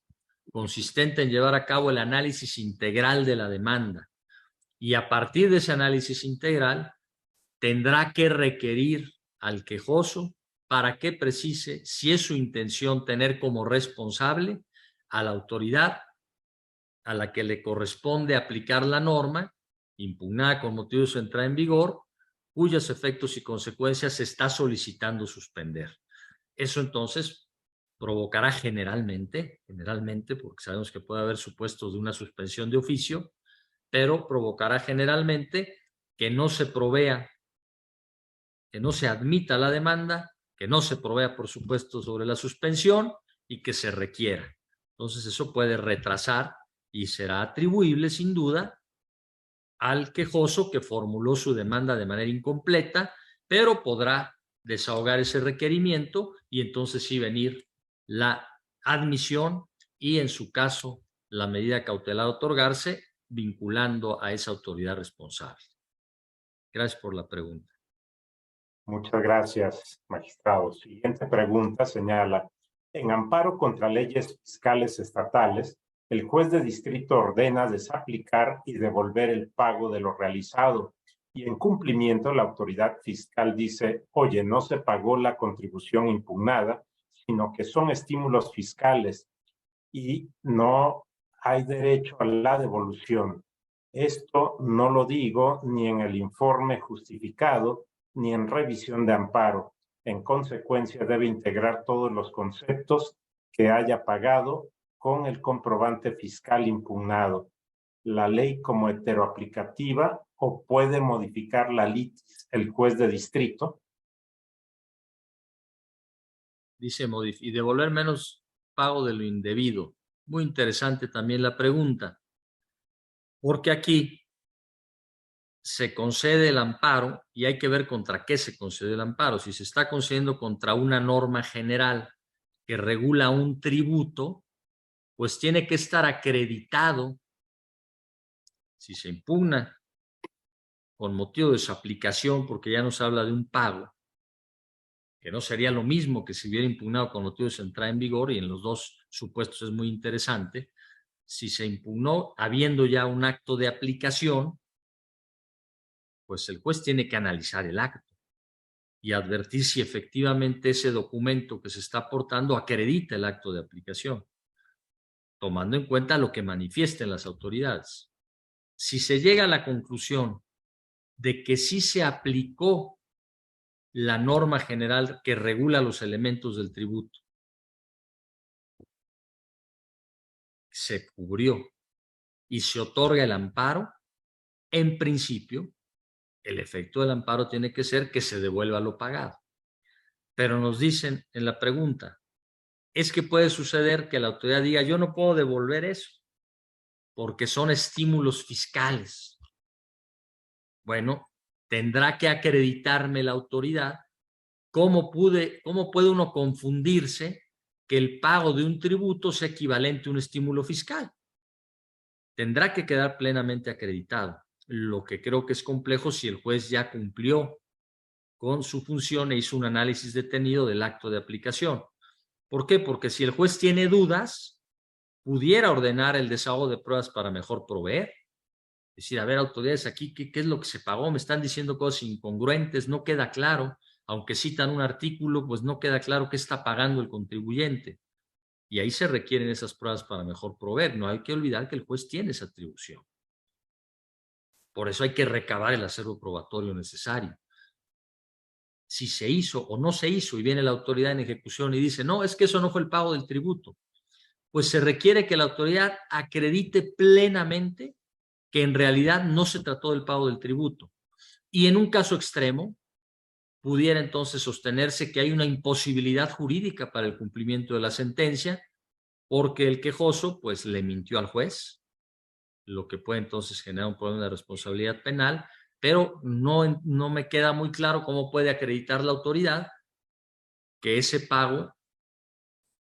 consistente en llevar a cabo el análisis integral de la demanda. Y a partir de ese análisis integral, tendrá que requerir al quejoso para que precise si es su intención tener como responsable a la autoridad a la que le corresponde aplicar la norma, impugnada con motivo de su entrada en vigor, cuyos efectos y consecuencias se está solicitando suspender. Eso entonces provocará generalmente, porque sabemos que puede haber supuestos de una suspensión de oficio, pero provocará generalmente que no se provea, que no se admita la demanda, que no se provea, por supuesto, sobre la suspensión y que se requiera. Entonces eso puede retrasar y será atribuible, sin duda, al quejoso que formuló su demanda de manera incompleta, pero podrá desahogar ese requerimiento y entonces sí venir la admisión y, en su caso, la medida cautelar a otorgarse, vinculando a esa autoridad responsable. Gracias por la pregunta. Muchas gracias, magistrado. Siguiente pregunta señala: en amparo contra leyes fiscales estatales, el juez de distrito ordena desaplicar y devolver el pago de lo realizado. Y en cumplimiento, la autoridad fiscal dice: oye, no se pagó la contribución impugnada, sino que son estímulos fiscales y no hay derecho a la devolución. Esto no lo digo ni en el informe justificado ni en revisión de amparo. En consecuencia, debe integrar todos los conceptos que haya pagado con el comprobante fiscal impugnado. La ley como heteroaplicativa, o puede modificar la litis el juez de distrito. Dice y devolver menos pago de lo indebido. Muy interesante también la pregunta, porque aquí se concede el amparo y hay que ver contra qué se concede el amparo. Si se está concediendo contra una norma general que regula un tributo, pues tiene que estar acreditado. Si se impugna con motivo de su aplicación, porque ya nos habla de un pago, que no sería lo mismo que si hubiera impugnado con motivo de su entrada en vigor, y en los dos supuestos es muy interesante. Si se impugnó habiendo ya un acto de aplicación, pues el juez tiene que analizar el acto y advertir si efectivamente ese documento que se está aportando acredita el acto de aplicación, tomando en cuenta lo que manifiesten las autoridades. Si se llega a la conclusión de que sí se aplicó la norma general que regula los elementos del tributo, se cubrió y se otorga el amparo, en principio, el efecto del amparo tiene que ser que se devuelva lo pagado. Pero nos dicen en la pregunta, es que puede suceder que la autoridad diga: yo no puedo devolver eso porque son estímulos fiscales. Bueno, tendrá que acreditarme la autoridad cómo puede uno confundirse que el pago de un tributo sea equivalente a un estímulo fiscal. tendrá que quedar plenamente acreditado. Lo que creo que es complejo si el juez ya cumplió con su función e hizo un análisis detenido del acto de aplicación. ¿Por qué? Porque si el juez tiene dudas, pudiera ordenar el desahogo de pruebas para mejor proveer. Es decir, a ver, autoridades, aquí, ¿qué es lo que se pagó? Me están diciendo cosas incongruentes, no queda claro. Aunque citan un artículo, pues no queda claro qué está pagando el contribuyente. Y ahí se requieren esas pruebas para mejor proveer. No hay que olvidar que el juez tiene esa atribución. Por eso hay que recabar el acervo probatorio necesario. Si se hizo o no se hizo y viene la autoridad en ejecución y dice, no, es que eso no fue el pago del tributo, pues se requiere que la autoridad acredite plenamente que en realidad no se trató del pago del tributo. Y en un caso extremo, pudiera entonces sostenerse que hay una imposibilidad jurídica para el cumplimiento de la sentencia porque el quejoso pues le mintió al juez, lo que puede entonces generar un problema de responsabilidad penal, pero no me queda muy claro cómo puede acreditar la autoridad que ese pago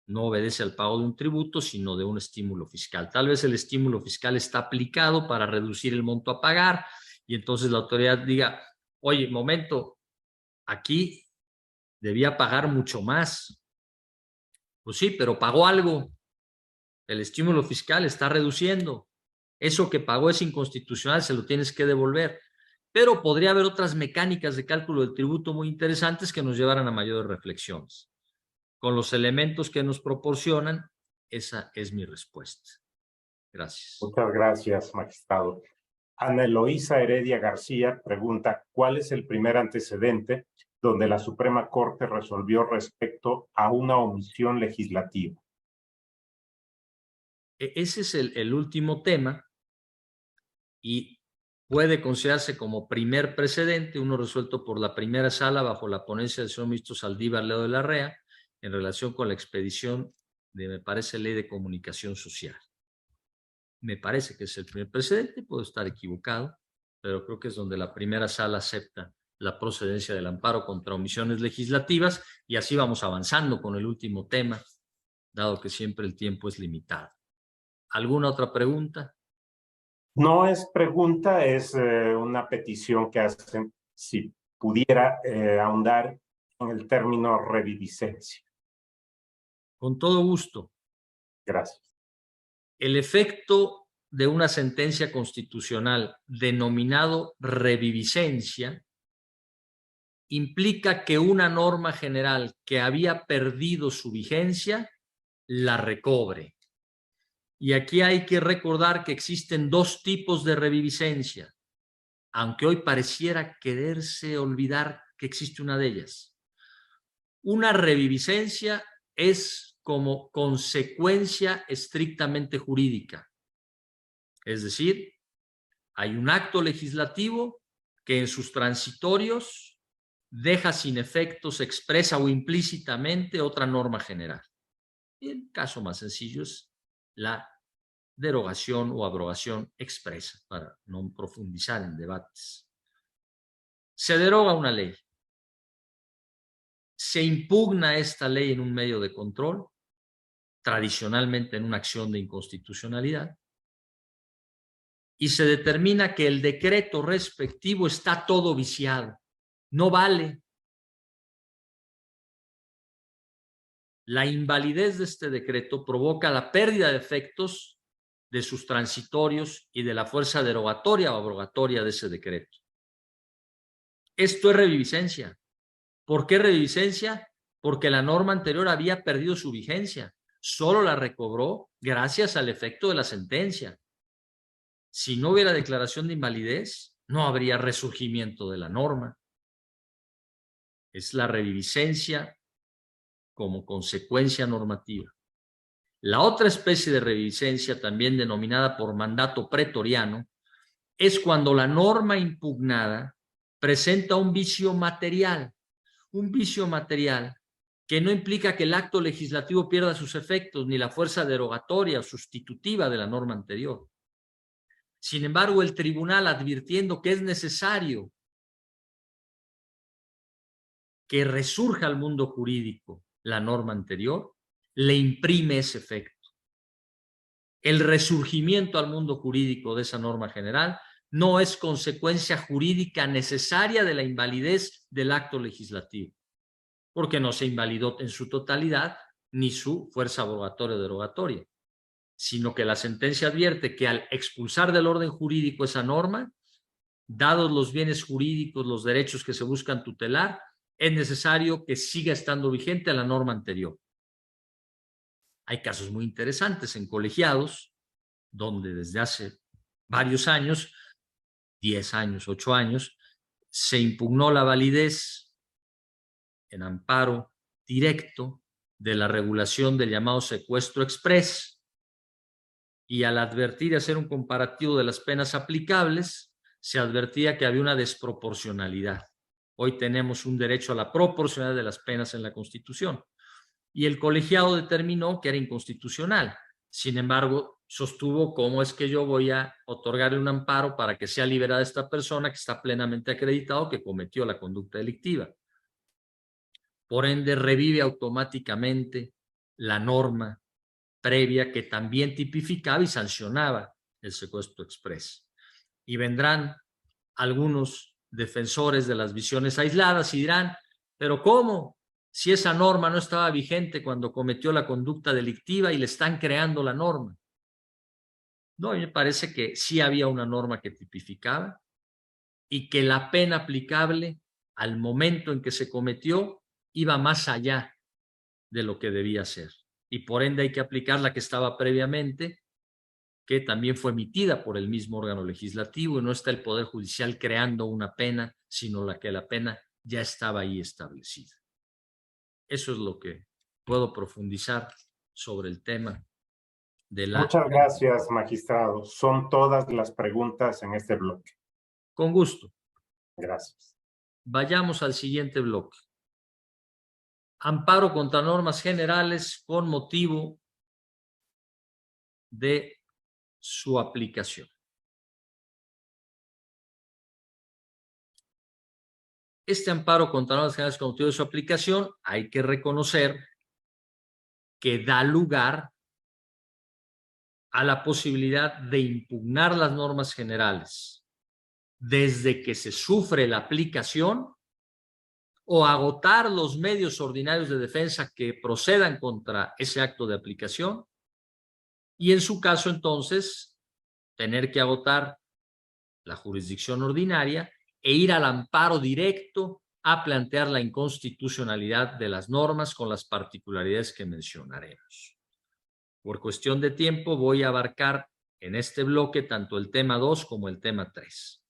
no obedece al pago de un tributo, sino de un estímulo fiscal. Tal vez el estímulo fiscal está aplicado para reducir el monto a pagar y entonces la autoridad diga, oye, momento, aquí debía pagar mucho más. Pues sí, pero pagó algo. El estímulo fiscal está reduciendo. Eso que pagó es inconstitucional, se lo tienes que devolver. Pero podría haber otras mecánicas de cálculo del tributo muy interesantes que nos llevaran a mayores reflexiones. Con los elementos que nos proporcionan, esa es mi respuesta. Gracias. Muchas gracias, magistrado. Ana Eloísa Heredia García pregunta, ¿cuál es el primer antecedente donde la Suprema Corte resolvió respecto a una omisión legislativa? Ese es el último tema y puede considerarse como primer precedente, uno resuelto por la primera sala bajo la ponencia del señor ministro Saldívar Leo de la Rea en relación con la expedición de, me parece, Ley de Comunicación Social. Me parece que es el primer precedente, puedo estar equivocado, pero creo que es donde la primera sala acepta la procedencia del amparo contra omisiones legislativas y así vamos avanzando con el último tema, dado que siempre el tiempo es limitado. ¿Alguna otra pregunta? No es pregunta, es una petición que hacen si pudiera ahondar en el término reviviscencia. Con todo gusto. Gracias. El efecto de una sentencia constitucional denominado reviviscencia implica que una norma general que había perdido su vigencia la recobre. Y aquí hay que recordar que existen dos tipos de reviviscencia, aunque hoy pareciera quererse olvidar que existe una de ellas. Una reviviscencia es como consecuencia estrictamente jurídica. Es decir, hay un acto legislativo que en sus transitorios deja sin efectos expresa o implícitamente otra norma general. Y el caso más sencillo es la derogación o abrogación expresa, para no profundizar en debates. Se deroga una ley. Se impugna esta ley en un medio de control, tradicionalmente en una acción de inconstitucionalidad, y se determina que el decreto respectivo está todo viciado, no vale. La invalidez de este decreto provoca la pérdida de efectos de sus transitorios y de la fuerza derogatoria o abrogatoria de ese decreto. Esto es reviviscencia. ¿Por qué reviviscencia? Porque la norma anterior había perdido su vigencia. Solo la recobró gracias al efecto de la sentencia. Si no hubiera declaración de invalidez, no habría resurgimiento de la norma. Es la reviviscencia como consecuencia normativa. La otra especie de reviviscencia, también denominada por mandato pretoriano, es cuando la norma impugnada presenta un vicio material que no implica que el acto legislativo pierda sus efectos ni la fuerza derogatoria o sustitutiva de la norma anterior. Sin embargo, el tribunal, advirtiendo que es necesario que resurja al mundo jurídico la norma anterior, le imprime ese efecto. el resurgimiento al mundo jurídico de esa norma general no es consecuencia jurídica necesaria de la invalidez del acto legislativo, porque no se invalidó en su totalidad ni su fuerza abrogatoria o derogatoria, sino que la sentencia advierte que al expulsar del orden jurídico esa norma, dados los bienes jurídicos, los derechos que se buscan tutelar, es necesario que siga estando vigente la norma anterior. Hay casos muy interesantes en colegiados, donde desde hace varios años, 10 años, 8 años, se impugnó la validez en amparo directo de la regulación del llamado secuestro exprés, y al advertir y hacer un comparativo de las penas aplicables, se advertía que había una desproporcionalidad. Hoy tenemos un derecho a la proporcionalidad de las penas en la Constitución, y el colegiado determinó que era inconstitucional. Sin embargo, sostuvo cómo es que yo voy a otorgarle un amparo para que sea liberada esta persona que está plenamente acreditado que cometió la conducta delictiva. Por ende, revive automáticamente la norma previa que también tipificaba y sancionaba el secuestro exprés. Y vendrán algunos defensores de las visiones aisladas y dirán, pero ¿cómo? Si esa norma no estaba vigente cuando cometió la conducta delictiva y le están creando la norma. No, a mí me parece que sí había una norma que tipificaba y que la pena aplicable al momento en que se cometió iba más allá de lo que debía ser. Y por ende hay que aplicar la que estaba previamente, que también fue emitida por el mismo órgano legislativo, y no está el Poder Judicial creando una pena, sino la que la pena ya estaba ahí establecida. Eso es lo que puedo profundizar sobre el tema de la... Muchas gracias, magistrado. Son todas las preguntas en este bloque. Con gusto. Gracias. Vayamos al siguiente bloque. Amparo contra normas generales con motivo de su aplicación. Este amparo contra normas generales con motivo de su aplicación, hay que reconocer que da lugar a la posibilidad de impugnar las normas generales desde que se sufre la aplicación o agotar los medios ordinarios de defensa que procedan contra ese acto de aplicación, y en su caso entonces tener que agotar la jurisdicción ordinaria e ir al amparo directo a plantear la inconstitucionalidad de las normas con las particularidades que mencionaremos. Por cuestión de tiempo voy a abarcar en este bloque tanto el tema 2 como el tema 3.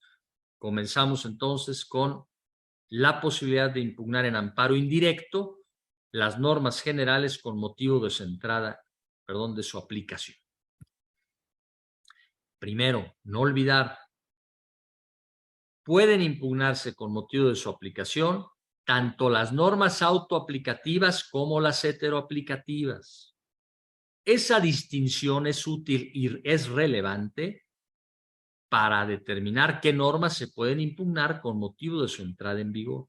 Comenzamos entonces con la posibilidad de impugnar en amparo indirecto las normas generales con motivo de su entrada, de su aplicación. Primero, no olvidar, pueden impugnarse con motivo de su aplicación tanto las normas autoaplicativas como las heteroaplicativas. Esa distinción es útil y es relevante para determinar qué normas se pueden impugnar con motivo de su entrada en vigor.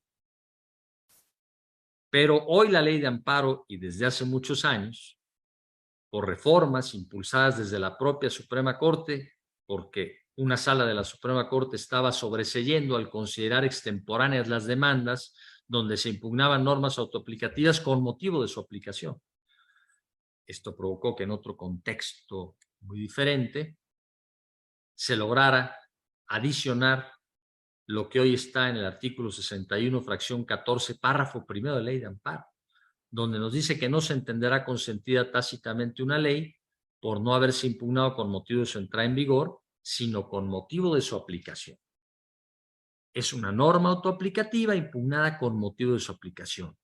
Pero hoy la ley de amparo, y desde hace muchos años, por reformas impulsadas desde la propia Suprema Corte, porque una sala de la Suprema Corte estaba sobreseyendo al considerar extemporáneas las demandas donde se impugnaban normas autoaplicativas con motivo de su aplicación. Esto provocó que en otro contexto muy diferente se lograra adicionar lo que hoy está en el artículo 61, fracción 14, párrafo primero de ley de amparo, donde nos dice que no se entenderá consentida tácitamente una ley por no haberse impugnado con motivo de su entrada en vigor, sino con motivo de su aplicación. Es una norma autoaplicativa impugnada con motivo de su aplicación.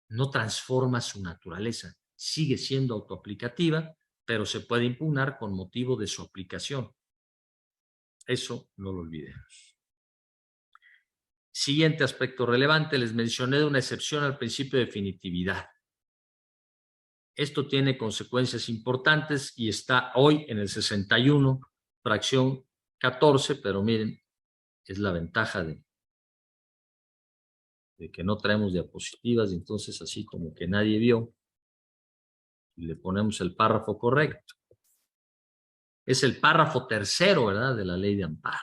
No transforma su naturaleza, sigue siendo autoaplicativa, pero se puede impugnar con motivo de su aplicación. Eso no lo olvidemos. Siguiente aspecto relevante, les mencioné de una excepción al principio de definitividad. Esto tiene consecuencias importantes y está hoy en el 61, fracción 14, pero miren, es la ventaja de que no traemos diapositivas y entonces así como que nadie vio y le ponemos el párrafo correcto. Es el párrafo tercero, ¿verdad?, de la ley de amparo.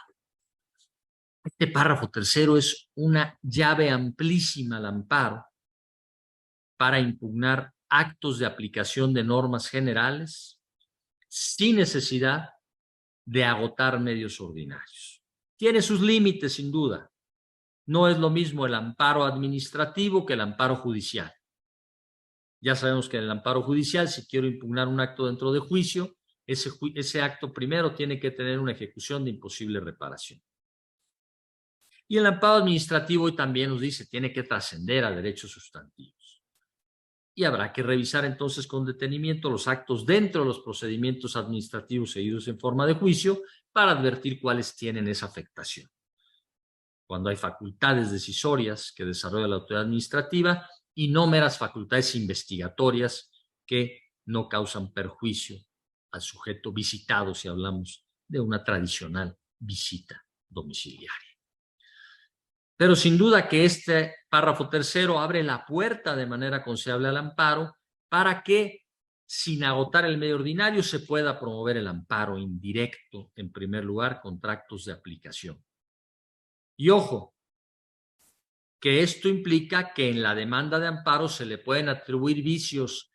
Este párrafo tercero es una llave amplísima al amparo para impugnar actos de aplicación de normas generales sin necesidad de agotar medios ordinarios. Tiene sus límites, sin duda. No es lo mismo el amparo administrativo que el amparo judicial. Ya sabemos que en el amparo judicial, si quiero impugnar un acto dentro de juicio, ese acto primero tiene que tener una ejecución de imposible reparación. Y el amparo administrativo también nos dice, tiene que trascender a derechos sustantivos. Y habrá que revisar entonces con detenimiento los actos dentro de los procedimientos administrativos seguidos en forma de juicio para advertir cuáles tienen esa afectación. Cuando hay facultades decisorias que desarrolla la autoridad administrativa y no meras facultades investigatorias que no causan perjuicio al sujeto visitado, si hablamos de una tradicional visita domiciliaria. Pero sin duda que este párrafo tercero abre la puerta de manera considerable al amparo para que, sin agotar el medio ordinario, se pueda promover el amparo indirecto, en primer lugar, contra actos de aplicación. Y ojo, que esto implica que en la demanda de amparo se le pueden atribuir vicios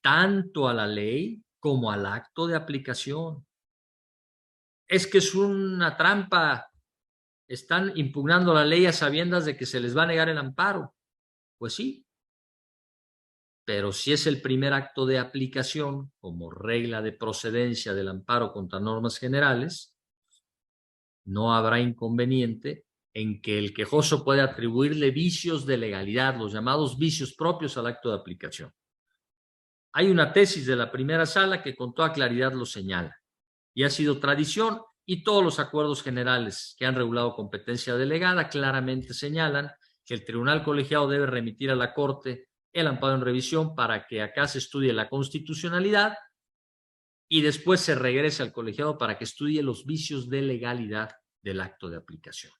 tanto a la ley como al acto de aplicación. Es que es una trampa. Están impugnando la ley a sabiendas de que se les va a negar el amparo. Pues sí, pero si es el primer acto de aplicación como regla de procedencia del amparo contra normas generales, no habrá inconveniente en que el quejoso puede atribuirle vicios de legalidad, los llamados vicios propios al acto de aplicación. Hay una tesis de la primera sala que con toda claridad lo señala y ha sido tradición. Y todos los acuerdos generales que han regulado competencia delegada claramente señalan que el tribunal colegiado debe remitir a la Corte el amparo en revisión para que acá se estudie la constitucionalidad y después se regrese al colegiado para que estudie los vicios de legalidad del acto de aplicación.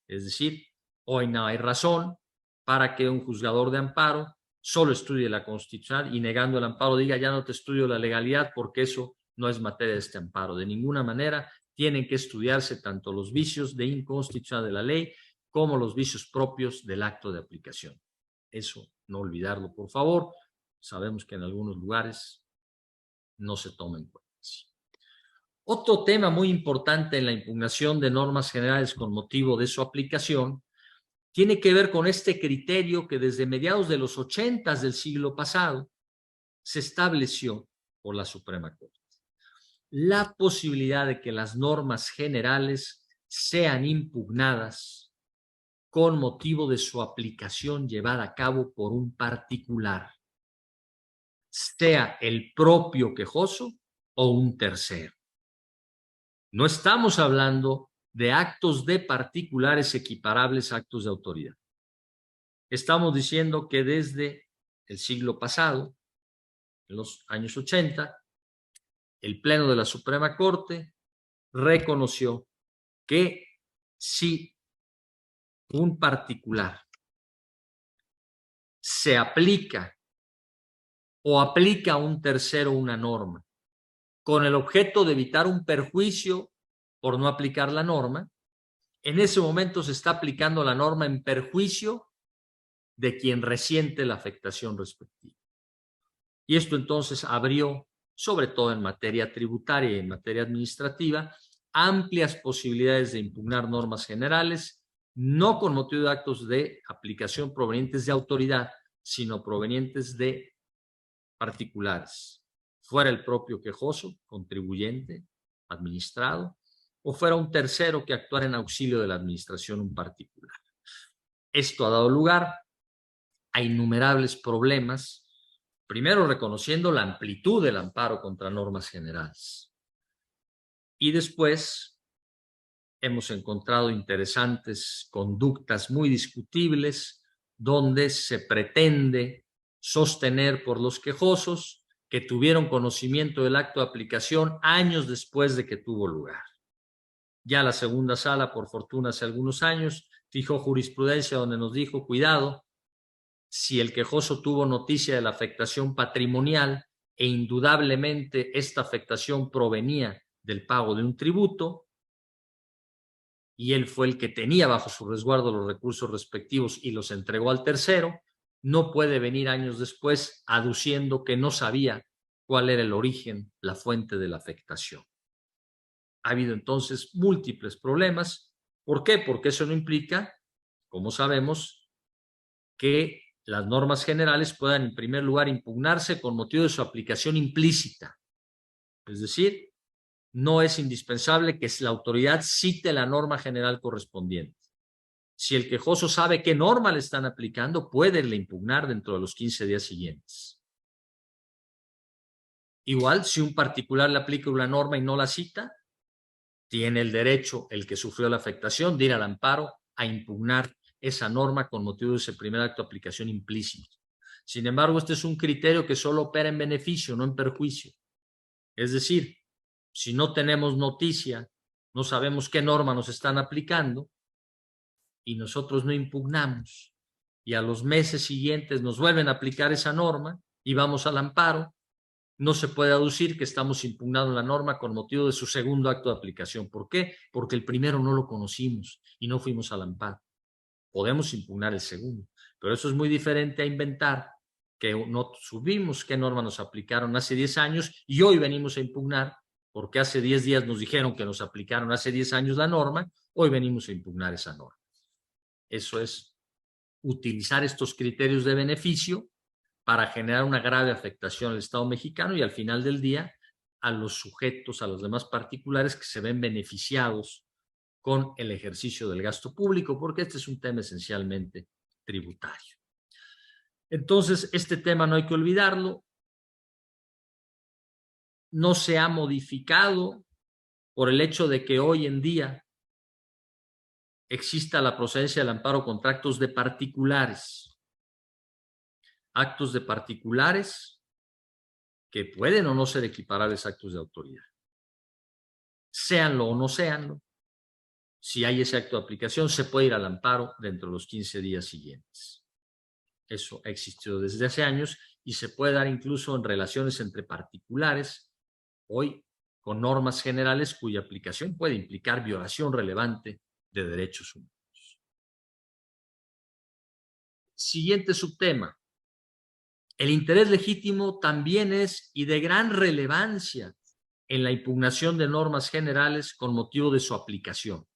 Es decir, hoy no hay razón para que un juzgador de amparo solo estudie la constitucionalidad y negando el amparo diga ya no te estudio la legalidad porque eso no es materia de este amparo. De ninguna manera tienen que estudiarse tanto los vicios de inconstitucionalidad de la ley como los vicios propios del acto de aplicación. Eso no olvidarlo, por favor. Sabemos que en algunos lugares no se toma en cuenta. Otro tema muy importante en la impugnación de normas generales con motivo de su aplicación tiene que ver con este criterio que desde mediados de los 80 del siglo pasado se estableció por la Suprema Corte. La posibilidad de que las normas generales sean impugnadas con motivo de su aplicación llevada a cabo por un particular, sea el propio quejoso o un tercero. No estamos hablando de actos de particulares equiparables a actos de autoridad. Estamos diciendo que desde el siglo pasado, en los años 80, el Pleno de la Suprema Corte reconoció que si un particular se aplica o aplica a un tercero una norma con el objeto de evitar un perjuicio por no aplicar la norma, en ese momento se está aplicando la norma en perjuicio de quien resiente la afectación respectiva. Y esto entonces abrió, sobre todo en materia tributaria y en materia administrativa, amplias posibilidades de impugnar normas generales, no con motivo de actos de aplicación provenientes de autoridad, sino provenientes de particulares, fuera el propio quejoso, contribuyente, administrado, o fuera un tercero que actuara en auxilio de la administración un particular. Esto ha dado lugar a innumerables problemas, primero reconociendo la amplitud del amparo contra normas generales. Y después hemos encontrado interesantes conductas muy discutibles donde se pretende sostener por los quejosos que tuvieron conocimiento del acto de aplicación años después de que tuvo lugar. Ya la segunda sala, por fortuna, hace algunos años, fijó jurisprudencia donde nos dijo, cuidado, si el quejoso tuvo noticia de la afectación patrimonial e indudablemente esta afectación provenía del pago de un tributo, y él fue el que tenía bajo su resguardo los recursos respectivos y los entregó al tercero, no puede venir años después aduciendo que no sabía cuál era el origen, la fuente de la afectación. Ha habido entonces múltiples problemas. ¿Por qué? Porque eso no implica, como sabemos, que las normas generales puedan en primer lugar impugnarse con motivo de su aplicación implícita. Es decir, no es indispensable que la autoridad cite la norma general correspondiente. Si el quejoso sabe qué norma le están aplicando, puede impugnar dentro de los 15 días siguientes. Igual, si un particular le aplica una norma y no la cita, tiene el derecho, el que sufrió la afectación, de ir al amparo a impugnar esa norma con motivo de ese primer acto de aplicación implícito. Sin embargo, este es un criterio que solo opera en beneficio, no en perjuicio. Es decir, si no tenemos noticia, no sabemos qué norma nos están aplicando y nosotros no impugnamos y a los meses siguientes nos vuelven a aplicar esa norma y vamos al amparo, no se puede aducir que estamos impugnando la norma con motivo de su segundo acto de aplicación. ¿Por qué? Porque el primero no lo conocimos y no fuimos al amparo. Podemos impugnar el segundo, pero eso es muy diferente a inventar que no subimos qué norma nos aplicaron hace 10 años y hoy venimos a impugnar porque hace 10 días nos dijeron que nos aplicaron hace 10 años la norma, hoy venimos a impugnar esa norma. Eso es utilizar estos criterios de beneficio para generar una grave afectación al Estado mexicano y al final del día a los sujetos, a los demás particulares que se ven beneficiados con el ejercicio del gasto público, porque este es un tema esencialmente tributario. Entonces, este tema no hay que olvidarlo. No se ha modificado por el hecho de que hoy en día exista la procedencia del amparo contra actos de particulares. Actos de particulares que pueden o no ser equiparables a actos de autoridad. Séanlo o no séanlo, si hay ese acto de aplicación, se puede ir al amparo dentro de los 15 días siguientes. Eso ha existido desde hace años y se puede dar incluso en relaciones entre particulares, hoy con normas generales cuya aplicación puede implicar violación relevante de derechos humanos. Siguiente subtema. El interés legítimo también es y de gran relevancia en la impugnación de normas generales con motivo de su aplicación.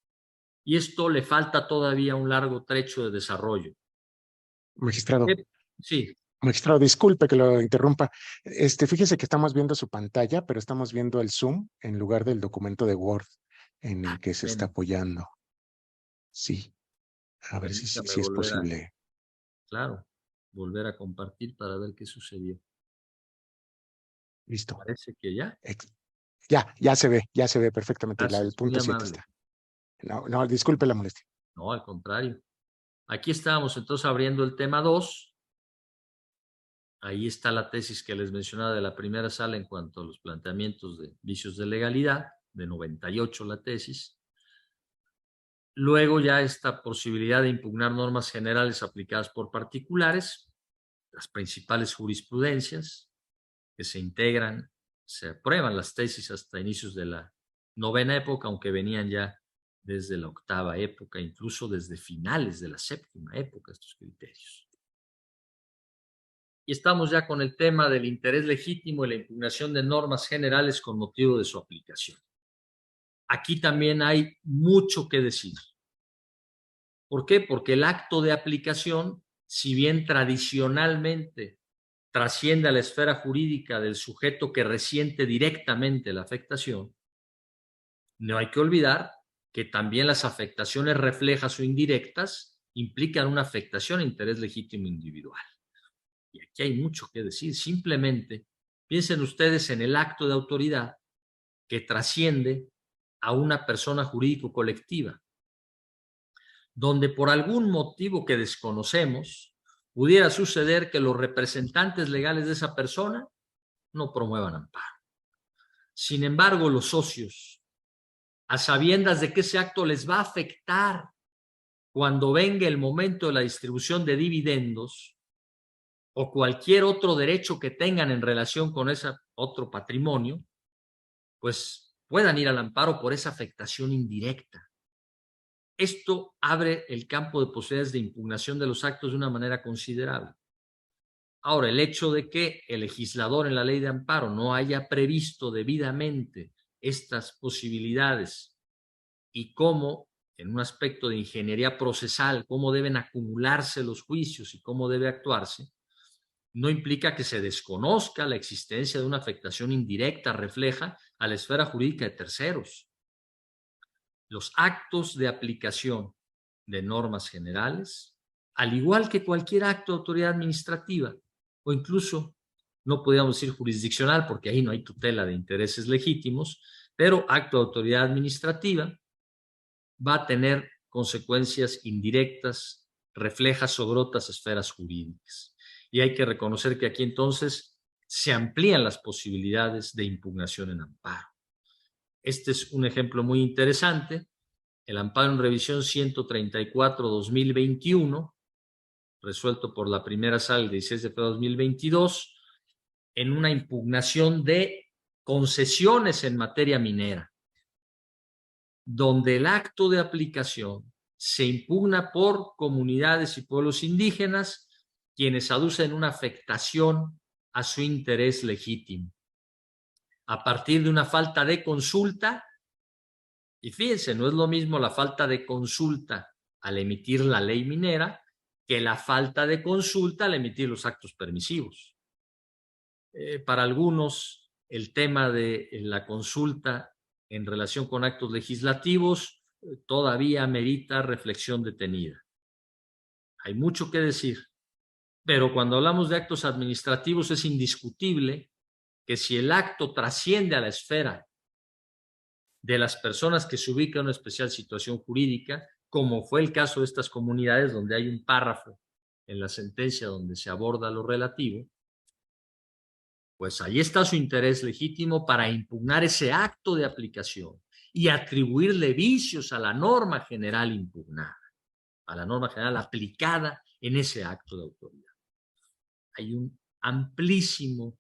Y esto le falta todavía un largo trecho de desarrollo. Magistrado. Sí. Magistrado, disculpe que lo interrumpa. Fíjese que estamos viendo su pantalla, pero estamos viendo el Zoom en lugar del documento de Word en el que se está apoyando. Sí. A ver si es posible. Claro. Volver a compartir para ver qué sucedió. Listo. Parece que ya. Ya se ve perfectamente. El punto 7 está. No, disculpe la molestia. No, al contrario. Aquí estábamos entonces abriendo el tema 2. Ahí está la tesis que les mencionaba de la primera sala en cuanto a los planteamientos de vicios de legalidad, de 98 la tesis. Luego ya esta posibilidad de impugnar normas generales aplicadas por particulares, las principales jurisprudencias que se integran, se aprueban las tesis hasta inicios de la 9ª época, aunque venían ya desde la 8ª época, incluso desde finales de la 7ª época estos criterios. Y estamos ya con el tema del interés legítimo y la impugnación de normas generales con motivo de su aplicación. Aquí también hay mucho que decir. ¿Por qué? Porque el acto de aplicación, si bien tradicionalmente trasciende a la esfera jurídica del sujeto que resiente directamente la afectación, no hay que olvidar que también las afectaciones reflejas o indirectas implican una afectación a interés legítimo individual. Y aquí hay mucho que decir. Simplemente piensen ustedes en el acto de autoridad que trasciende a una persona jurídico colectiva, donde por algún motivo que desconocemos pudiera suceder que los representantes legales de esa persona no promuevan amparo. Sin embargo, los socios, a sabiendas de que ese acto les va a afectar cuando venga el momento de la distribución de dividendos o cualquier otro derecho que tengan en relación con ese otro patrimonio, pues puedan ir al amparo por esa afectación indirecta. Esto abre el campo de posibilidades de impugnación de los actos de una manera considerable. Ahora, el hecho de que el legislador en la ley de amparo no haya previsto debidamente estas posibilidades y cómo, en un aspecto de ingeniería procesal, cómo deben acumularse los juicios y cómo debe actuarse, no implica que se desconozca la existencia de una afectación indirecta refleja a la esfera jurídica de terceros. Los actos de aplicación de normas generales, al igual que cualquier acto de autoridad administrativa, o incluso, no podríamos decir jurisdiccional, porque ahí no hay tutela de intereses legítimos, pero acto de autoridad administrativa va a tener consecuencias indirectas, reflejas sobre otras esferas jurídicas. Y hay que reconocer que aquí entonces se amplían las posibilidades de impugnación en amparo. Este es un ejemplo muy interesante. El amparo en revisión 134-2021, resuelto por la primera sala el 16 de febrero de 2022, en una impugnación de concesiones en materia minera, donde el acto de aplicación se impugna por comunidades y pueblos indígenas, quienes aducen una afectación a su interés legítimo, a partir de una falta de consulta. Y fíjense, no es lo mismo la falta de consulta al emitir la ley minera que la falta de consulta al emitir los actos permisivos. Para algunos, el tema de la consulta en relación con actos legislativos todavía merita reflexión detenida. Hay mucho que decir, pero cuando hablamos de actos administrativos es indiscutible que si el acto trasciende a la esfera de las personas que se ubican en una especial situación jurídica, como fue el caso de estas comunidades donde hay un párrafo en la sentencia donde se aborda lo relativo, pues ahí está su interés legítimo para impugnar ese acto de aplicación y atribuirle vicios a la norma general impugnada, a la norma general aplicada en ese acto de autoridad. Hay un amplísimo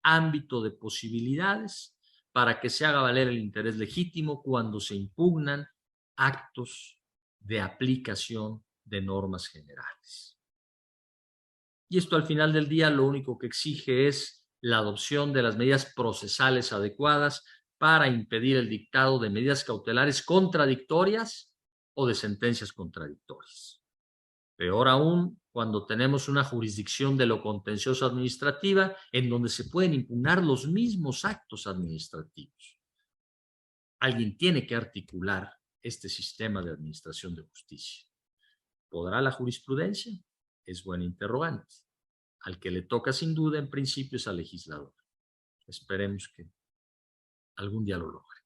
ámbito de posibilidades para que se haga valer el interés legítimo cuando se impugnan actos de aplicación de normas generales. Y esto al final del día lo único que exige es la adopción de las medidas procesales adecuadas para impedir el dictado de medidas cautelares contradictorias o de sentencias contradictorias. Peor aún cuando tenemos una jurisdicción de lo contencioso administrativa en donde se pueden impugnar los mismos actos administrativos. Alguien tiene que articular este sistema de administración de justicia. ¿Podrá la jurisprudencia? Es buena interrogante. Al que le toca sin duda en principio es al legislador. Esperemos que algún día lo logre.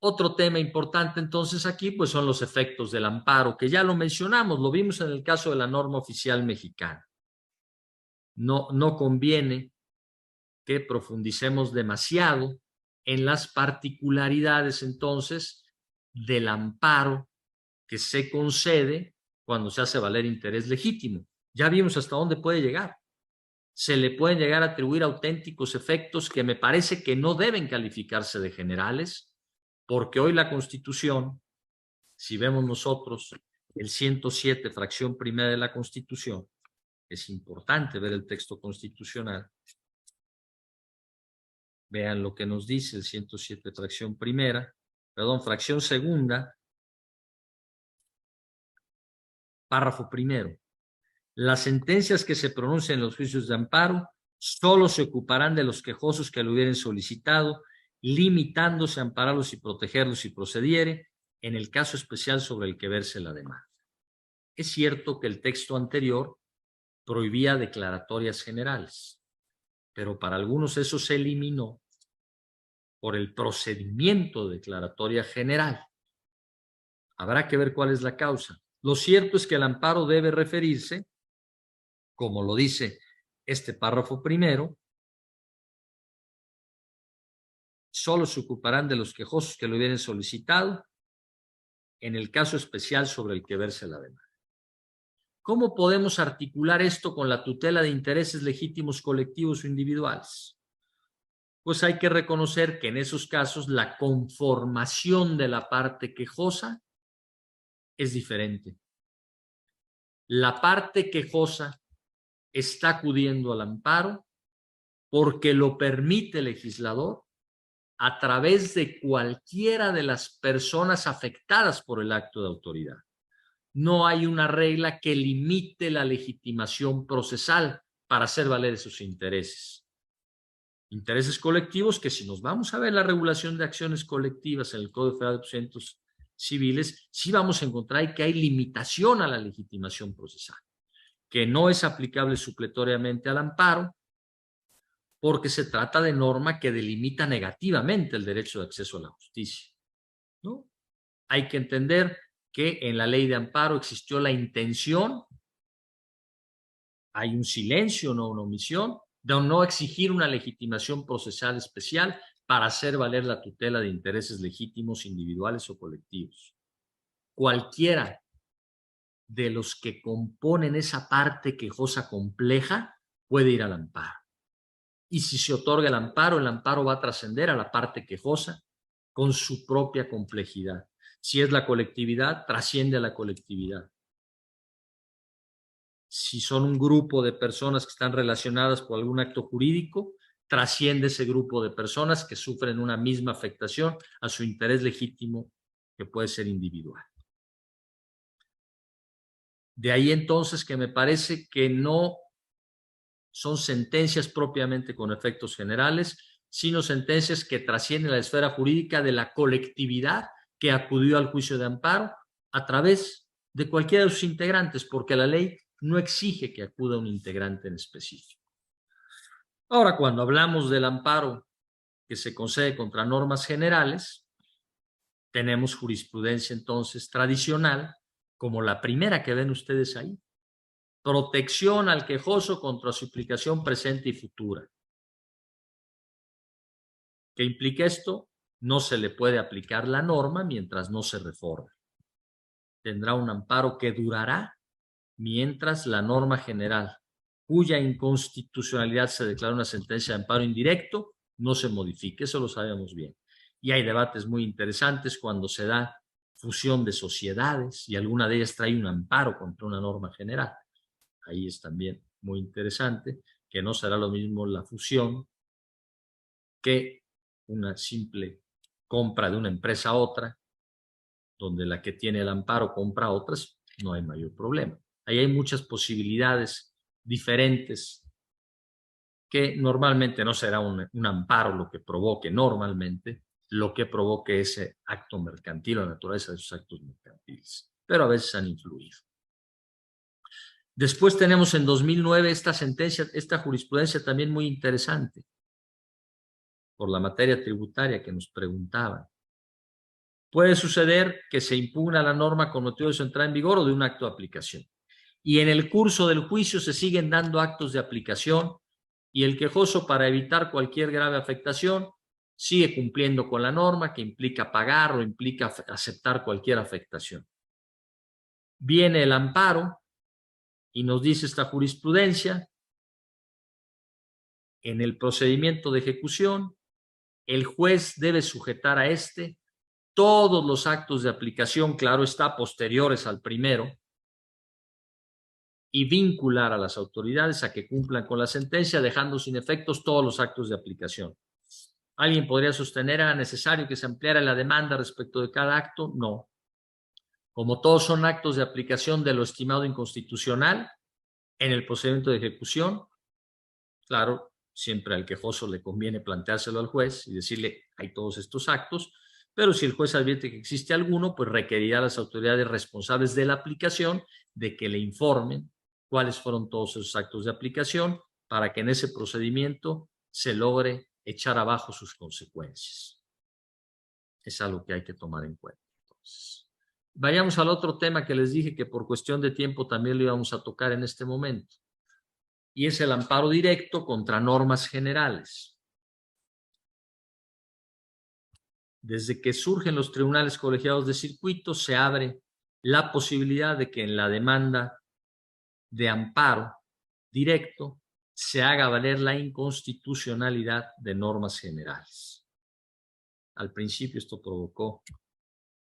Otro tema importante entonces aquí pues son los efectos del amparo, que ya lo mencionamos, lo vimos en el caso de la norma oficial mexicana. No conviene que profundicemos demasiado en las particularidades entonces del amparo que se concede cuando se hace valer interés legítimo. Ya vimos hasta dónde puede llegar. Se le pueden llegar a atribuir auténticos efectos que me parece que no deben calificarse de generales, porque hoy la Constitución, si vemos nosotros el 107, fracción primera de la Constitución, es importante ver el texto constitucional. Vean lo que nos dice el 107, fracción segunda, párrafo primero. Las sentencias que se pronuncien en los juicios de amparo solo se ocuparán de los quejosos que lo hubieran solicitado, limitándose a ampararlos y protegerlos si procediere, en el caso especial sobre el que verse la demanda. Es cierto que el texto anterior prohibía declaratorias generales, pero para algunos eso se eliminó por el procedimiento de declaratoria general. Habrá que ver cuál es la causa. Lo cierto es que el amparo debe referirse, como lo dice este párrafo primero, solo se ocuparán de los quejosos que lo hubieran solicitado en el caso especial sobre el que verse la demanda. ¿Cómo podemos articular esto con la tutela de intereses legítimos colectivos o individuales? pues hay que reconocer que en esos casos la conformación de la parte quejosa es diferente. La parte quejosa está acudiendo al amparo porque lo permite el legislador a través de cualquiera de las personas afectadas por el acto de autoridad. No hay una regla que limite la legitimación procesal para hacer valer esos intereses. Intereses colectivos que, si nos vamos a ver la regulación de acciones colectivas en el Código Federal de Procedimientos Civiles, sí vamos a encontrar que hay limitación a la legitimación procesal, que no es aplicable supletoriamente al amparo, porque se trata de norma que delimita negativamente el derecho de acceso a la justicia, ¿no? Hay que entender que en la ley de amparo existió la intención, hay un silencio, no una omisión, de no exigir una legitimación procesal especial para hacer valer la tutela de intereses legítimos individuales o colectivos. Cualquiera de los que componen esa parte quejosa compleja puede ir al amparo. Y si se otorga el amparo va a trascender a la parte quejosa con su propia complejidad. Si es la colectividad, trasciende a la colectividad. Si son un grupo de personas que están relacionadas por algún acto jurídico, trasciende ese grupo de personas que sufren una misma afectación a su interés legítimo, que puede ser individual. De ahí entonces que me parece que no son sentencias propiamente con efectos generales, sino sentencias que trascienden la esfera jurídica de la colectividad que acudió al juicio de amparo a través de cualquiera de sus integrantes, porque la ley no exige que acuda un integrante en específico. Ahora, cuando hablamos del amparo que se concede contra normas generales, tenemos jurisprudencia entonces tradicional, como la primera que ven ustedes ahí. Protección al quejoso contra su implicación presente y futura. ¿Qué implica esto? No se le puede aplicar la norma mientras no se reforme. Tendrá un amparo que durará mientras la norma general, cuya inconstitucionalidad se declara una sentencia de amparo indirecto, no se modifique. Eso lo sabemos bien. Y hay debates muy interesantes cuando se da fusión de sociedades y alguna de ellas trae un amparo contra una norma general. Ahí es también muy interesante que no será lo mismo la fusión que una simple compra de una empresa a otra, donde la que tiene el amparo compra a otras, no hay mayor problema. Ahí hay muchas posibilidades diferentes que normalmente no será un amparo lo que provoque normalmente, lo que provoque ese acto mercantil o la naturaleza de esos actos mercantiles, pero a veces han influido. Después tenemos en 2009 esta sentencia, esta jurisprudencia también muy interesante por la materia tributaria que nos preguntaban. Puede suceder que se impugna la norma con motivo de su entrada en vigor o de un acto de aplicación. Y en el curso del juicio se siguen dando actos de aplicación y el quejoso, para evitar cualquier grave afectación, sigue cumpliendo con la norma que implica pagar o implica aceptar cualquier afectación. Viene el amparo y nos dice esta jurisprudencia, en el procedimiento de ejecución, el juez debe sujetar a todos los actos de aplicación, claro está, posteriores al primero, y vincular a las autoridades a que cumplan con la sentencia, dejando sin efectos todos los actos de aplicación. ¿Alguien podría sostener era necesario que se ampliara la demanda respecto de cada acto? No. Como todos son actos de aplicación de lo estimado inconstitucional, en el procedimiento de ejecución, claro, siempre al quejoso le conviene planteárselo al juez y decirle, hay todos estos actos, pero si el juez advierte que existe alguno, pues requerirá a las autoridades responsables de la aplicación de que le informen cuáles fueron todos esos actos de aplicación para que en ese procedimiento se logre echar abajo sus consecuencias. Es algo que hay que tomar en cuenta. Entonces, vayamos al otro tema que les dije que por cuestión de tiempo también lo íbamos a tocar en este momento. Y es el amparo directo contra normas generales. Desde que surgen los tribunales colegiados de circuito, se abre la posibilidad de que en la demanda de amparo directo se haga valer la inconstitucionalidad de normas generales. Al principio esto provocó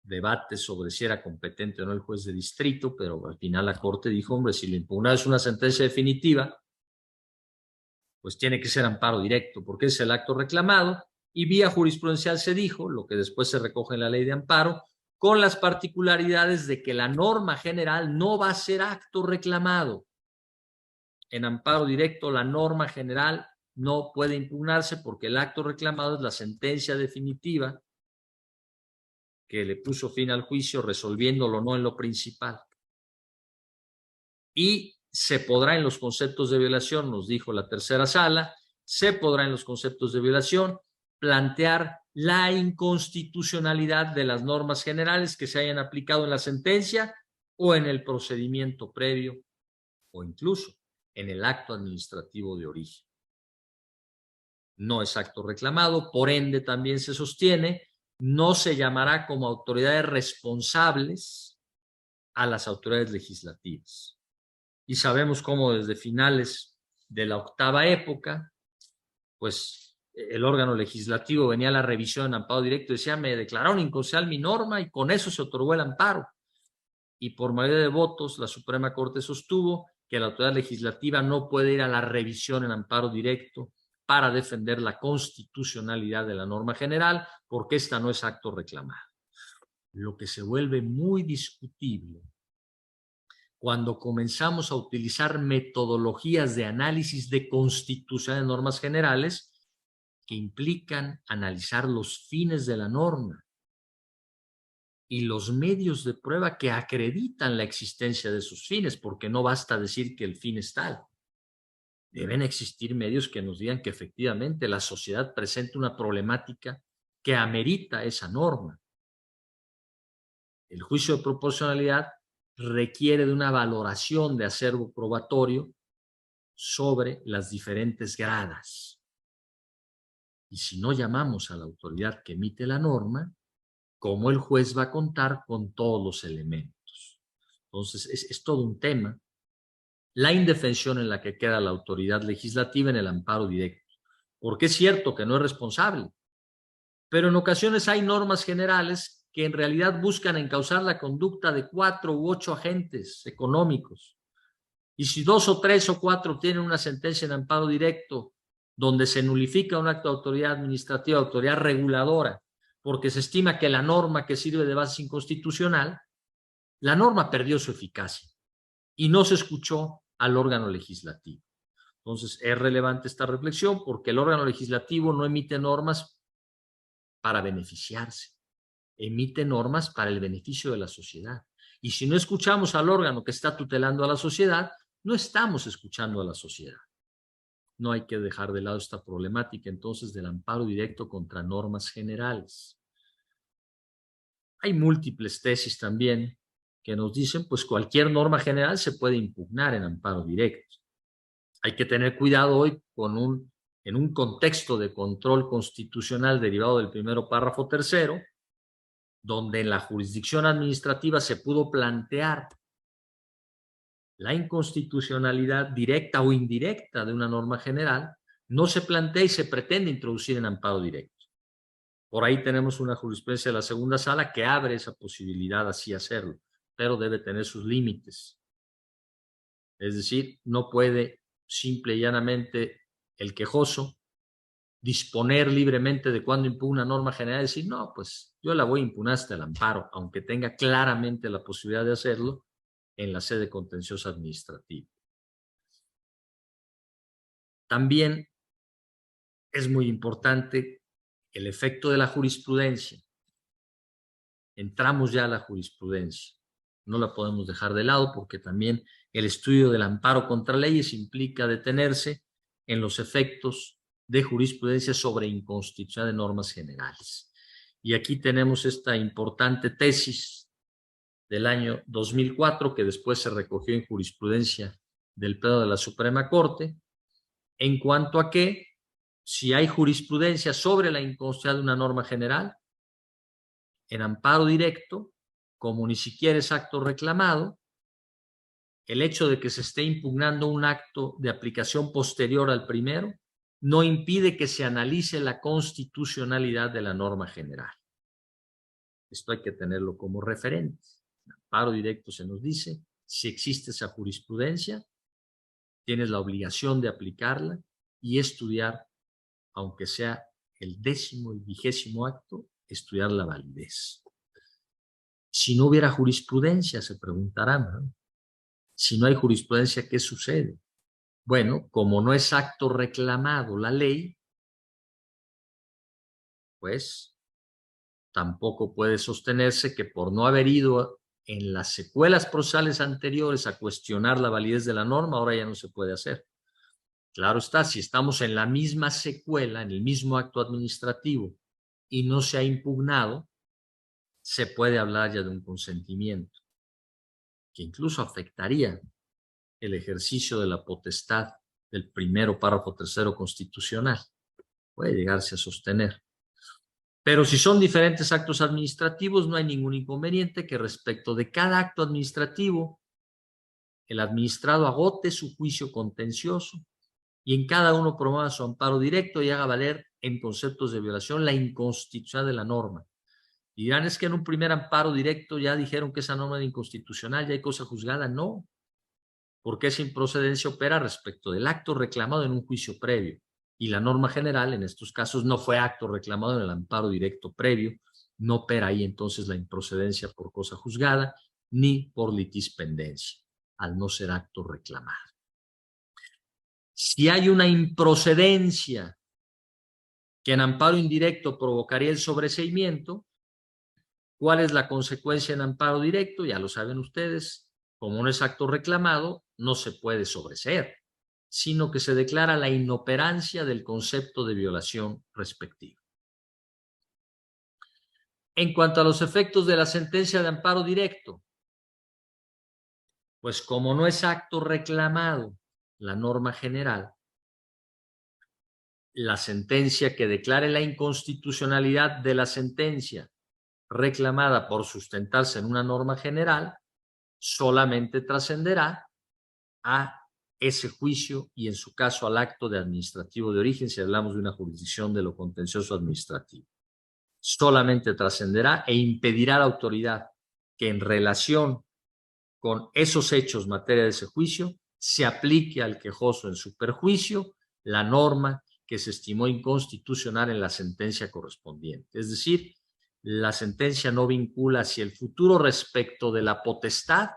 debate sobre si era competente o no el juez de distrito, pero al final la Corte dijo, hombre, si la impugnada es una sentencia definitiva, pues tiene que ser amparo directo, porque es el acto reclamado, y vía jurisprudencial se dijo, lo que después se recoge en la ley de amparo, con las particularidades de que la norma general no va a ser acto reclamado. En amparo directo, la norma general no puede impugnarse porque el acto reclamado es la sentencia definitiva que le puso fin al juicio, resolviéndolo no en lo principal. Y se podrá en los conceptos de violación, nos dijo la tercera sala, se podrá en los conceptos de violación plantear la inconstitucionalidad de las normas generales que se hayan aplicado en la sentencia o en el procedimiento previo o incluso en el acto administrativo de origen. No es acto reclamado, por ende también se sostiene, no se llamará como autoridades responsables a las autoridades legislativas. Y sabemos cómo desde finales de la octava época, pues el órgano legislativo venía a la revisión en amparo directo y decía, me declararon inconstitucional mi norma y con eso se otorgó el amparo. Y por mayoría de votos, la Suprema Corte sostuvo que la autoridad legislativa no puede ir a la revisión en amparo directo para defender la constitucionalidad de la norma general, porque esta no es acto reclamado. Lo que se vuelve muy discutible cuando comenzamos a utilizar metodologías de análisis de constitución de normas generales que implican analizar los fines de la norma y los medios de prueba que acreditan la existencia de sus fines, porque no basta decir que el fin es tal. Deben existir medios que nos digan que efectivamente la sociedad presenta una problemática que amerita esa norma. El juicio de proporcionalidad requiere de una valoración de acervo probatorio sobre las diferentes gradas. Y si no llamamos a la autoridad que emite la norma, ¿cómo el juez va a contar con todos los elementos? Entonces, es todo un tema. La indefensión en la que queda la autoridad legislativa en el amparo directo. Porque es cierto que no es responsable, pero en ocasiones hay normas generales que en realidad buscan encauzar la conducta de 4 u 8 agentes económicos. Y si 2 o 3 o 4 tienen una sentencia en amparo directo donde se nulifica un acto de autoridad administrativa, autoridad reguladora, porque se estima que la norma que sirve de base es inconstitucional, la norma perdió su eficacia y no se escuchó al órgano legislativo. Entonces, es relevante esta reflexión porque el órgano legislativo no emite normas para beneficiarse, emite normas para el beneficio de la sociedad. Y si no escuchamos al órgano que está tutelando a la sociedad, no estamos escuchando a la sociedad. No hay que dejar de lado esta problemática entonces del amparo directo contra normas generales. Hay múltiples tesis también que nos dicen, pues cualquier norma general se puede impugnar en amparo directo. Hay que tener cuidado hoy en un contexto de control constitucional derivado del primero párrafo tercero, donde en la jurisdicción administrativa se pudo plantear la inconstitucionalidad directa o indirecta de una norma general, no se plantea y se pretende introducir en amparo directo. Por ahí tenemos una jurisprudencia de la segunda sala que abre esa posibilidad así hacerlo, pero debe tener sus límites. Es decir, no puede simple y llanamente el quejoso disponer libremente de cuándo impugna una norma general y decir, no, pues yo la voy a impugnar hasta el amparo, aunque tenga claramente la posibilidad de hacerlo en la sede contenciosa administrativa. También es muy importante el efecto de la jurisprudencia. Entramos ya a la jurisprudencia. No la podemos dejar de lado porque también el estudio del amparo contra leyes implica detenerse en los efectos de jurisprudencia sobre inconstitucionalidad de normas generales. Y aquí tenemos esta importante tesis del año 2004 que después se recogió en jurisprudencia del Pleno de la Suprema Corte, en cuanto a que si hay jurisprudencia sobre la inconstitucionalidad de una norma general, en amparo directo, como ni siquiera es acto reclamado, el hecho de que se esté impugnando un acto de aplicación posterior al primero no impide que se analice la constitucionalidad de la norma general. Esto hay que tenerlo como referente. En amparo directo se nos dice, si existe esa jurisprudencia, tienes la obligación de aplicarla y estudiar, aunque sea el 10º y 20º acto, estudiar la validez. Si no hubiera jurisprudencia, se preguntarán, ¿no? Si no hay jurisprudencia, ¿qué sucede? Bueno, como no es acto reclamado la ley, pues tampoco puede sostenerse que por no haber ido en las secuelas procesales anteriores a cuestionar la validez de la norma, ahora ya no se puede hacer. Claro está, si estamos en la misma secuela, en el mismo acto administrativo, y no se ha impugnado, se puede hablar ya de un consentimiento, que incluso afectaría el ejercicio de la potestad del primero párrafo tercero constitucional. Puede llegarse a sostener. Pero si son diferentes actos administrativos, no hay ningún inconveniente que respecto de cada acto administrativo, el administrado agote su juicio contencioso y en cada uno promueva su amparo directo y haga valer en conceptos de violación la inconstitucionalidad de la norma. Y dirán, es que en un primer amparo directo ya dijeron que esa norma era inconstitucional, ya hay cosa juzgada. No, porque esa improcedencia opera respecto del acto reclamado en un juicio previo. Y la norma general, en estos casos, no fue acto reclamado en el amparo directo previo, no opera ahí entonces la improcedencia por cosa juzgada, ni por litispendencia, al no ser acto reclamado. Si hay una improcedencia que en amparo indirecto provocaría el sobreseimiento, ¿cuál es la consecuencia en amparo directo? Ya lo saben ustedes, como no es acto reclamado, no se puede sobreseer, sino que se declara la inoperancia del concepto de violación respectivo. En cuanto a los efectos de la sentencia de amparo directo, pues como no es acto reclamado la norma general, la sentencia que declare la inconstitucionalidad de la sentencia reclamada por sustentarse en una norma general solamente trascenderá a ese juicio y en su caso al acto de administrativo de origen si hablamos de una jurisdicción de lo contencioso administrativo. Solamente trascenderá e impedirá a la autoridad que en relación con esos hechos materia de ese juicio se aplique al quejoso en su perjuicio la norma que se estimó inconstitucional en la sentencia correspondiente. Es decir, la sentencia no vincula hacia el futuro respecto de la potestad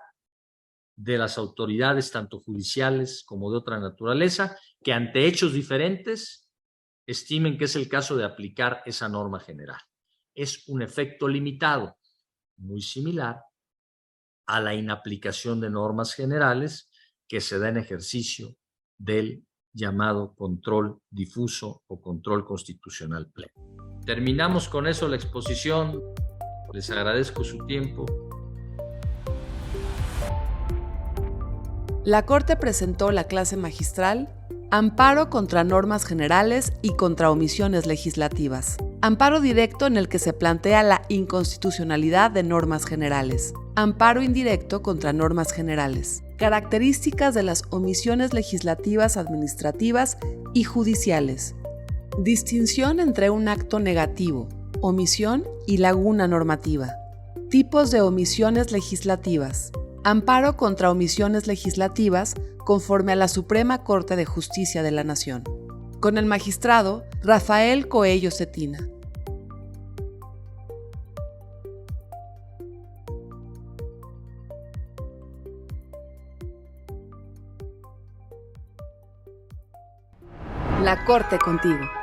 de las autoridades, tanto judiciales como de otra naturaleza, que ante hechos diferentes estimen que es el caso de aplicar esa norma general. Es un efecto limitado, muy similar a la inaplicación de normas generales que se da en ejercicio del llamado control difuso o control constitucional pleno. Terminamos con eso la exposición. Les agradezco su tiempo. La Corte presentó la clase magistral Amparo contra normas generales y contra omisiones legislativas. Amparo directo en el que se plantea la inconstitucionalidad de normas generales. Amparo indirecto contra normas generales. Características de las omisiones legislativas, administrativas y judiciales. Distinción entre un acto negativo, omisión y laguna normativa. Tipos de omisiones legislativas. Amparo contra omisiones legislativas conforme a la Suprema Corte de Justicia de la Nación. Con el magistrado Rafael Coello Cetina. La Corte contigo.